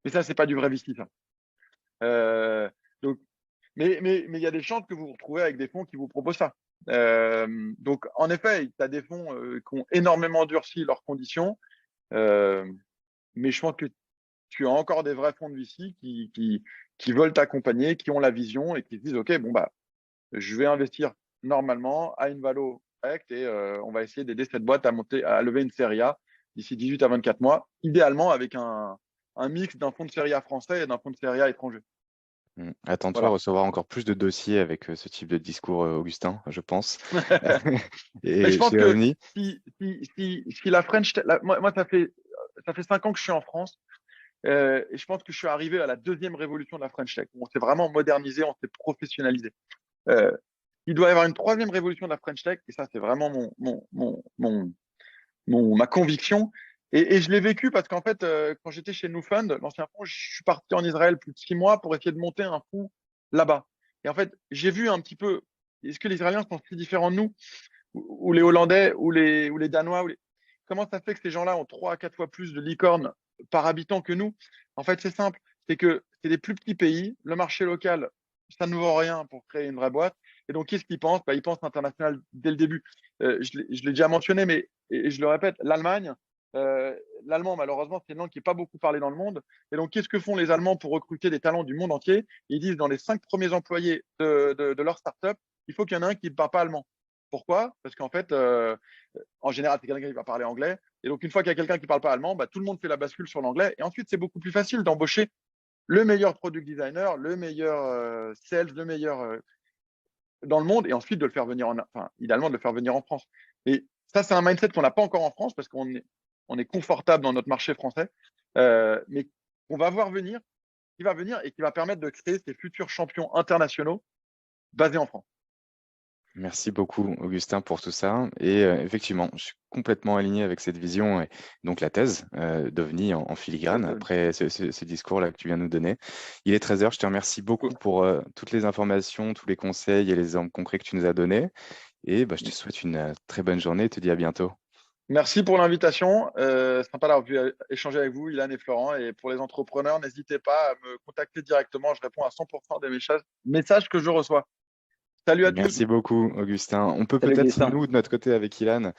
Mais ça, c'est pas du vrai VC, ça. Euh, donc, mais il y a des chances que vous vous retrouvez avec des fonds qui vous proposent ça. Donc, en effet, tu as des fonds qui ont énormément durci leurs conditions, mais je pense que tu as encore des vrais fonds de VC qui veulent t'accompagner, qui ont la vision et qui se disent, OK, bon, bah, je vais investir normalement à une valo correcte et on va essayer d'aider cette boîte à lever une série A d'ici 18 à 24 mois, idéalement avec un mix d'un fonds de série A français et d'un fonds de série A étranger. Attends-toi à Voilà. recevoir encore plus de dossiers avec ce type de discours, Augustin, je pense. Mais je Et pense chez que Omni, si la French Tech, moi, ça fait 5 ans que je suis en France et je pense que je suis arrivé à la deuxième révolution de la French Tech. On s'est vraiment modernisé, on s'est professionnalisé. Euh, il doit y avoir une troisième révolution de la French Tech et ça, c'est vraiment ma conviction. Et je l'ai vécu parce qu'en fait, quand j'étais chez New Fund, l'ancien fonds, je suis parti en Israël plus de 6 mois pour essayer de monter un fonds là-bas. Et en fait, j'ai vu un petit peu, est-ce que les Israéliens sont si différents de nous, ou les Hollandais, ou les Danois, comment ça fait que ces gens-là ont 3 à 4 fois plus de licornes par habitant que nous? En fait, c'est simple, c'est que c'est des plus petits pays, le marché local, ça ne vaut rien pour créer une vraie boîte. Et donc, qu'est-ce qu'ils pensent? Ils pensent international dès le début. Je l'ai déjà mentionné, mais et je le répète, l'Allemagne, l'allemand, malheureusement, c'est une langue qui n'est pas beaucoup parlée dans le monde. Et donc, qu'est-ce que font les Allemands pour recruter des talents du monde entier? Ils disent dans les 5 premiers employés de leur startup, il faut qu'il y en ait un qui ne parle pas allemand. Pourquoi? Parce qu'en fait, en général, c'est quelqu'un qui va parler anglais. Et donc, une fois qu'il y a quelqu'un qui ne parle pas allemand, bah, tout le monde fait la bascule sur l'anglais. Et ensuite, c'est beaucoup plus facile d'embaucher le meilleur product designer, le meilleur sales, le meilleur dans le monde, et ensuite de le faire venir idéalement de le faire venir en France. Et ça, c'est un mindset qu'on n'a pas encore en France parce on est confortable dans notre marché français, mais qu'on va voir venir, qui va venir et qui va permettre de créer ces futurs champions internationaux basés en France. merci beaucoup, Augustin, pour tout ça. Et effectivement, je suis complètement aligné avec cette vision et donc la thèse d'OVNI en filigrane après ce discours-là que tu viens de nous donner. Il est 13h, je te remercie beaucoup pour toutes les informations, tous les conseils et les exemples concrets que tu nous as donnés. Et je te souhaite une très bonne journée et te dis à bientôt. Merci pour l'invitation. Sympa d'avoir pu échanger avec vous, Ilan et Florent. Et pour les entrepreneurs, n'hésitez pas à me contacter directement. Je réponds à 100% des messages que je reçois. Salut à tous. Merci beaucoup, Augustin. On peut Salut, peut-être, Augustin. nous, de notre côté, avec Ilan,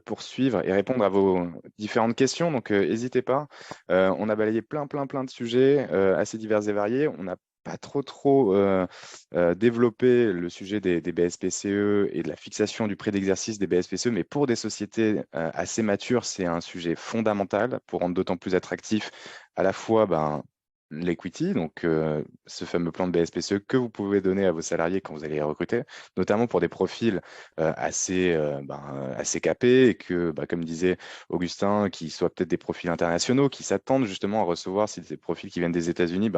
poursuivre et répondre à vos différentes questions. Donc, n'hésitez pas. On a balayé plein de sujets assez divers et variés. On n'a pas trop développé le sujet des BSPCE et de la fixation du prix d'exercice des BSPCE, mais pour des sociétés assez matures, c'est un sujet fondamental pour rendre d'autant plus attractif à la fois l'equity, donc ce fameux plan de BSPCE que vous pouvez donner à vos salariés quand vous allez les recruter, notamment pour des profils assez capés et que, comme disait Augustin, qui soient peut-être des profils internationaux, qui s'attendent justement à recevoir, si c'est des profils qui viennent des États-Unis,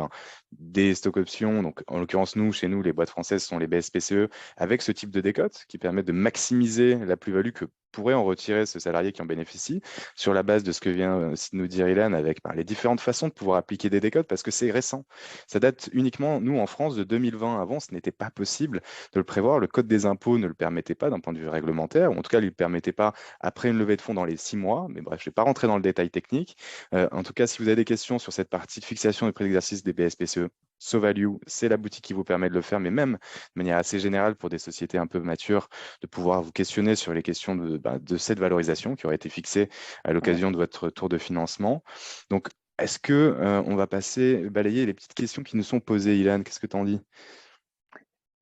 des stock options. Donc, en l'occurrence, chez nous, les boîtes françaises sont les BSPCE avec ce type de décote qui permet de maximiser la plus-value que pourrait en retirer ce salarié qui en bénéficie sur la base de ce que vient de nous dire Ilan avec les différentes façons de pouvoir appliquer des décotes parce que c'est récent. Ça date uniquement, nous, en France, de 2020. Avant, ce n'était pas possible de le prévoir. Le code des impôts ne le permettait pas d'un point de vue réglementaire, ou en tout cas, il ne le permettait pas après une levée de fonds dans les 6 mois. Mais bref, je ne vais pas rentrer dans le détail technique. En tout cas, si vous avez des questions sur cette partie de fixation du prix d'exercice des BSPCE, SoValue, c'est la boutique qui vous permet de le faire, mais même de manière assez générale pour des sociétés un peu matures, de pouvoir vous questionner sur les questions de cette valorisation qui aurait été fixée à l'occasion de votre tour de financement. Donc, est-ce que on va balayer les petites questions qui nous sont posées, Ilan? Qu'est-ce que tu en dis?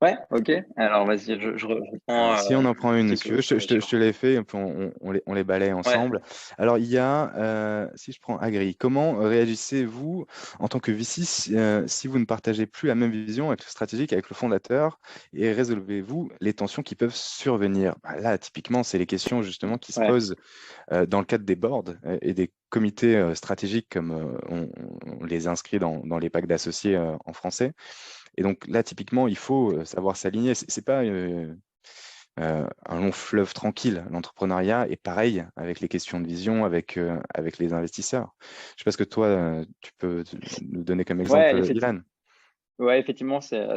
Ouais, ok. Alors, vas-y, je reprends Alors, si on en prend une, tes si tu veux, je te l'ai fait, et puis on les balaye Ouais, ensemble. Alors, il y a, si je prends Agri, comment réagissez-vous en tant que VC si vous ne partagez plus la même vision avec le stratégique, avec le fondateur, et résolvez-vous les tensions qui peuvent survenir? Bah, là, typiquement, c'est les questions justement qui se ouais. posent dans le cadre des boards et des comités stratégiques, comme on les inscrit dans les packs d'associés en français. Et donc là, typiquement, il faut savoir s'aligner. C'est pas un long fleuve tranquille, l'entrepreneuriat, est pareil avec les questions de vision, avec les investisseurs. Je ne sais pas ce que toi, tu peux nous donner comme Ouais, exemple, Ilan. ouais, effectivement, c'est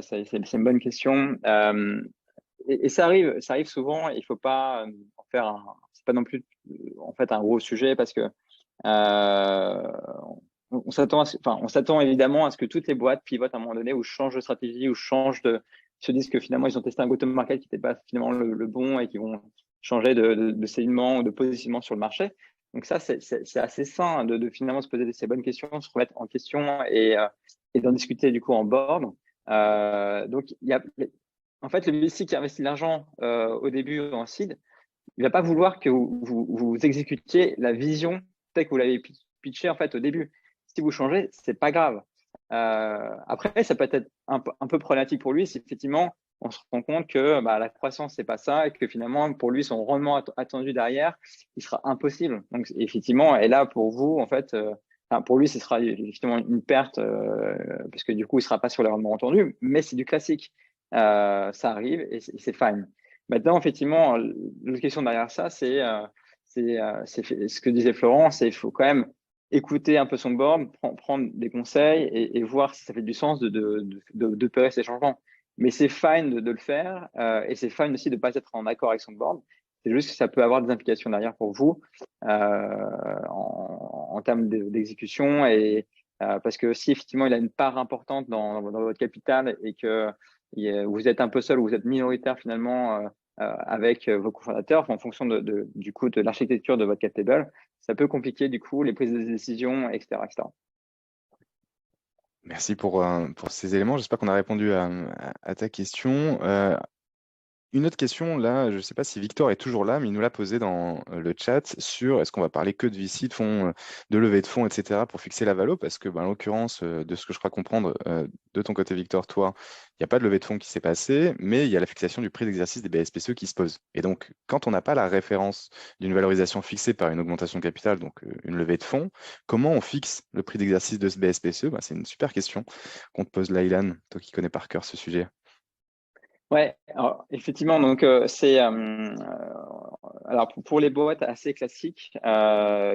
une bonne question. Et ça arrive souvent. Il faut pas en faire c'est pas non plus en fait un gros sujet parce que on s'attend, enfin, on s'attend évidemment à ce que toutes les boîtes pivotent à un moment donné ou changent de stratégie ou se disent que finalement ils ont testé un go-to-market qui n'était pas finalement le bon et qui vont changer de segment ou de positionnement sur le marché. Donc ça, c'est assez sain de finalement se poser ces bonnes questions, se remettre en question et d'en discuter du coup en board. Donc il y a en fait, le VC qui investit de l'argent au début en seed, il va pas vouloir que vous exécutiez la vision telle que vous l'avez pitché en fait au début. Si vous changez, c'est pas grave. Après, ça peut être un peu problématique pour lui si effectivement on se rend compte que bah, la croissance c'est pas ça et que finalement pour lui son rendement attendu derrière il sera impossible. Donc effectivement, et là pour vous en fait, enfin, pour lui ce sera effectivement une perte parce que du coup il sera pas sur le rendement attendu, mais c'est du classique. Ça arrive et c'est fine. Maintenant, effectivement, l'autre question derrière ça, c'est ce que disait Florent, c'est qu'il faut quand même écouter un peu son board, prendre des conseils et voir si ça fait du sens d'opérer ces changements. Mais c'est fine de le faire et c'est fine aussi de ne pas être en accord avec son board. C'est juste que ça peut avoir des implications derrière pour vous en termes d'exécution et parce que si effectivement il a une part importante dans votre capital et que vous êtes un peu seul ou vous êtes minoritaire finalement avec vos cofondateurs en fonction du coup de l'architecture de votre cap table, ça peut compliquer du coup les prises de décision, etc., etc. Merci pour ces éléments. J'espère qu'on a répondu à ta question. Une autre question, là, je ne sais pas si Victor est toujours là, mais il nous l'a posé dans le chat sur est-ce qu'on va parler que de VC, de fonds, de levée de fonds, etc., pour fixer la valo, parce que, ben, en l'occurrence, de ce que je crois comprendre, de ton côté, Victor, toi, il n'y a pas de levée de fonds qui s'est passée, mais il y a la fixation du prix d'exercice des BSPCE qui se pose. Et donc, quand on n'a pas la référence d'une valorisation fixée par une augmentation de capital, donc une levée de fonds, comment on fixe le prix d'exercice de ce BSPCE? Ben, c'est une super question qu'on te pose là, Ilan, toi qui connais par cœur ce sujet. Ouais, alors, effectivement, donc alors pour les boîtes assez classiques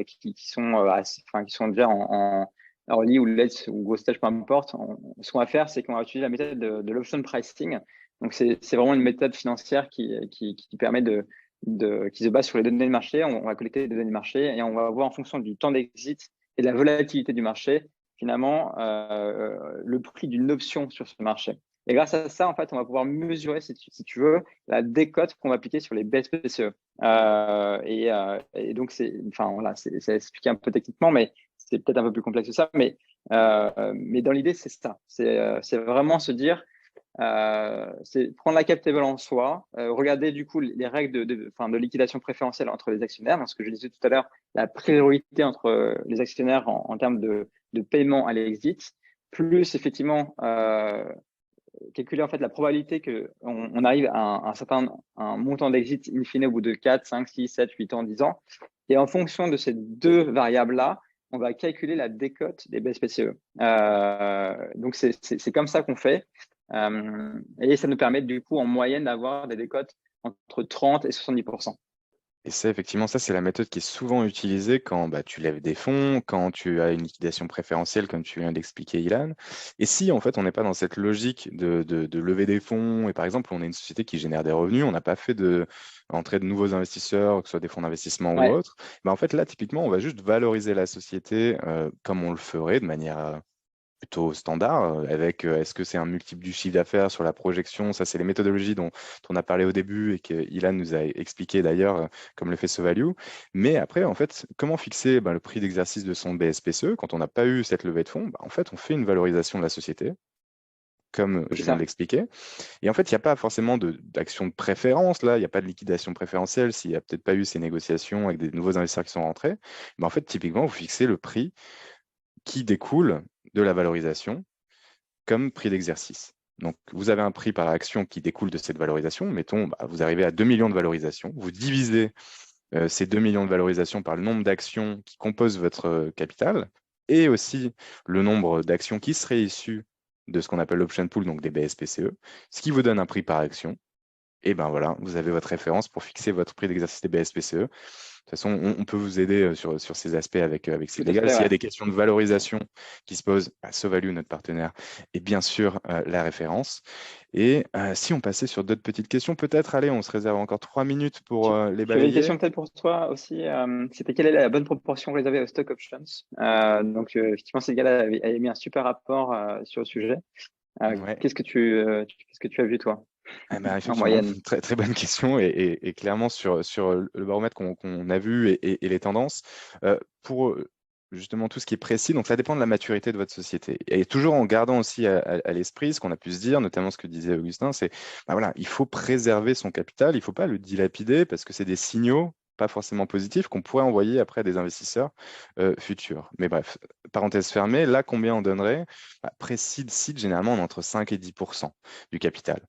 qui sont enfin qui sont déjà en early ou late ou gros stage, peu importe, ce qu'on va faire, c'est qu'on va utiliser la méthode de l'option pricing. Donc c'est vraiment une méthode financière qui permet qui se base sur les données de marché. On va collecter des données de marché et on va voir en fonction du temps d'exit et de la volatilité du marché, finalement, le prix d'une option sur ce marché. Et grâce à ça, en fait, on va pouvoir mesurer, si tu veux, la décote qu'on va appliquer sur les BSPCE. Et donc, enfin, voilà, c'est expliqué un peu techniquement, mais c'est peut-être un peu plus complexe que ça. Mais dans l'idée, c'est ça. C'est vraiment se dire, c'est prendre la cap table en soi, regarder du coup les règles enfin, de liquidation préférentielle entre les actionnaires. Dans ce que je disais tout à l'heure, la priorité entre les actionnaires en termes de paiement à l'exit, plus effectivement calculer en fait la probabilité qu'on arrive à un montant d'exit in fine au bout de 4, 5, 6, 7, 8 ans, 10 ans. Et en fonction de ces deux variables-là, on va calculer la décote des BSPCE. Donc, c'est comme ça qu'on fait. Et ça nous permet du coup en moyenne d'avoir des décotes entre 30 et 70%. Et ça, effectivement, ça, c'est la méthode qui est souvent utilisée quand bah, tu lèves des fonds, quand tu as une liquidation préférentielle, comme tu viens d'expliquer, Ilan. Et si, en fait, on n'est pas dans cette logique de lever des fonds, et par exemple, on est une société qui génère des revenus, on n'a pas fait entrer de nouveaux investisseurs, que ce soit des fonds d'investissement ou Ouais, autres, bah, en fait, là, typiquement, on va juste valoriser la société comme on le ferait de manière plutôt standard, avec est-ce que c'est un multiple du chiffre d'affaires sur la projection? Ça, c'est les méthodologies dont on a parlé au début et que Ilan nous a expliqué d'ailleurs, comme le fait SoValue. Mais après, en fait, comment fixer le prix d'exercice de son BSPCE quand on n'a pas eu cette levée de fonds? En fait, on fait une valorisation de la société comme je C'est viens ça. de l'expliquer. Et en fait, il n'y a pas forcément d'action de préférence, là, il n'y a pas de liquidation préférentielle s'il n'y a peut-être pas eu ces négociations avec des nouveaux investisseurs qui sont rentrés. Mais en fait, typiquement, vous fixez le prix qui découle de la valorisation comme prix d'exercice. Donc, vous avez un prix par action qui découle de cette valorisation. Mettons, vous arrivez à 2 millions de valorisation. Vous divisez ces 2 millions de valorisation par le nombre d'actions qui composent votre capital et aussi le nombre d'actions qui seraient issues de ce qu'on appelle l'option pool, donc des BSPCE, ce qui vous donne un prix par action. Et ben voilà, vous avez votre référence pour fixer votre prix d'exercice des BSPCE. De toute façon, on peut vous aider sur ces aspects avec Tout Seed à Legal. fait, S'il y a ouais. des questions de valorisation qui se posent, SoValue, notre partenaire, est bien sûr la référence. Et si on passait sur d'autres petites questions, peut-être, allez, on se réserve encore 3 minutes pour les Tu avais une balayer. question peut-être pour toi aussi. C'était quelle est la bonne proportion réservée aux stock options? Donc, effectivement, ces gars-là avaient mis un super rapport sur le sujet. Ouais. Qu'est-ce que tu as vu, toi, Eh ben, en effectivement, moyenne? très, très bonne question et clairement sur le baromètre qu'on a vu et les tendances, pour justement tout ce qui est précis, donc ça dépend de la maturité de votre société. Et toujours en gardant aussi à l'esprit ce qu'on a pu se dire, notamment ce que disait Augustin, c'est voilà, il faut préserver son capital, il ne faut pas le dilapider parce que c'est des signaux pas forcément positifs qu'on pourrait envoyer après à des investisseurs futurs. Mais bref, parenthèse fermée, là combien on donnerait? Précide, généralement on est entre 5 et 10% du capital.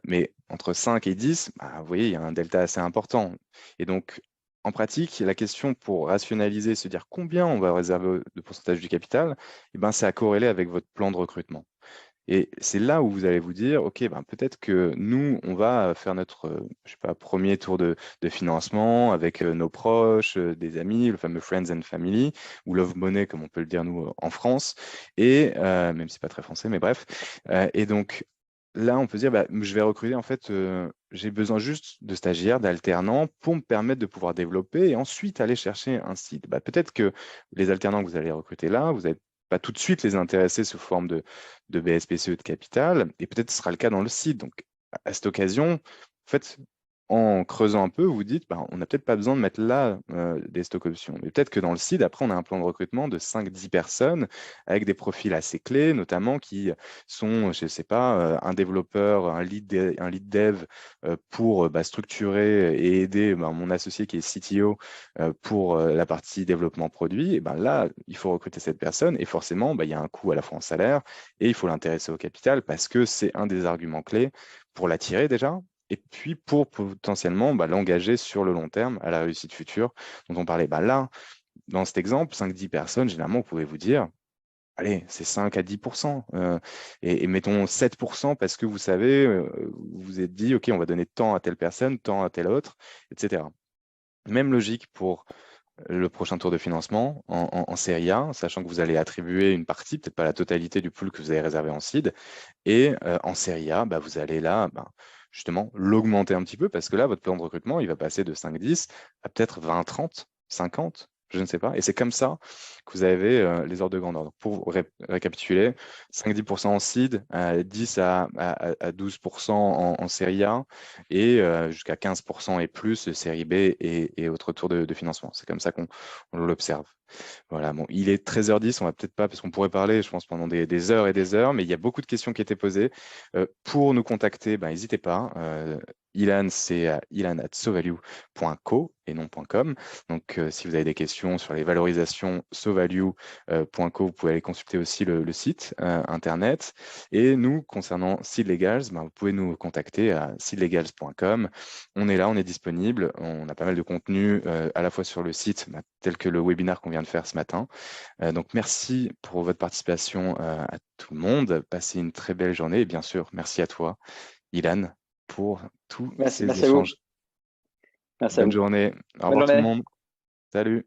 Mais entre 5 et 10, vous voyez, il y a un delta assez important. Et donc, en pratique, la question pour rationaliser, se dire combien on va réserver de pourcentage du capital, c'est à corréler avec votre plan de recrutement. Et c'est là où vous allez vous dire, OK, peut-être que nous, on va faire notre je sais pas, premier tour de financement avec nos proches, des amis, le fameux Friends and Family, ou Love Money, comme on peut le dire nous en France, et même si c'est pas très français, mais bref. Et donc, là, on peut se dire, je vais recruter, en fait, j'ai besoin juste de stagiaires, d'alternants pour me permettre de pouvoir développer et ensuite aller chercher un site. Peut-être que les alternants que vous allez recruter là, vous n'allez pas tout de suite les intéresser sous forme de BSPCE de capital et peut-être ce sera le cas dans le site. Donc, à cette occasion, en fait, en creusant un peu, vous dites, on n'a peut-être pas besoin de mettre là des stocks options. Mais peut-être que dans le site, après, on a un plan de recrutement de 5-10 personnes avec des profils assez clés, notamment qui sont, je ne sais pas, un développeur, un lead dev pour structurer et aider mon associé qui est CTO pour la partie développement produit. Et là, il faut recruter cette personne et forcément, il y a un coût à la fois en salaire et il faut l'intéresser au capital parce que c'est un des arguments clés pour l'attirer déjà. Et puis pour potentiellement l'engager sur le long terme à la réussite future dont on parlait. Là, dans cet exemple, 5-10 personnes, généralement, vous pouvez vous dire, allez, c'est 5 à 10%. Et mettons 7% parce que vous savez, vous vous êtes dit, OK, on va donner tant à telle personne, tant à telle autre, etc. Même logique pour le prochain tour de financement en série A, sachant que vous allez attribuer une partie, peut-être pas la totalité du pool que vous avez réservé en seed. Et en série A, vous allez là, justement, l'augmenter un petit peu parce que là, votre plan de recrutement, il va passer de 5-10 à peut-être 20-30, 50, je ne sais pas. Et c'est comme ça que vous avez les ordres de grandeur. Donc, pour récapituler, 5-10% en seed, 10 à 12% en série A et jusqu'à 15% et plus série B et autres tours de financement. C'est comme ça qu'on l'observe. Voilà, bon, il est 13h10, on va peut-être pas, parce qu'on pourrait parler, je pense, pendant des heures et des heures, mais il y a beaucoup de questions qui étaient posées. Pour nous contacter, n'hésitez pas. Ilan, c'est ilan@sovalue.co et non .com. Donc, si vous avez des questions sur les valorisations sovalue.co, vous pouvez aller consulter aussi le site internet. Et nous, concernant Seed Legals, vous pouvez nous contacter à seedlegals.com. On est là, on est disponible. On a pas mal de contenu à la fois sur le site, tel que le webinaire qu'on vient de faire ce matin. Donc, merci pour votre participation à tout le monde. Passez une très belle journée et bien sûr, merci à toi, Ilan, pour tous ces Merci à vous. échanges. Merci à Bonne vous. journée. Au Bonne revoir tout le journée. monde. Salut.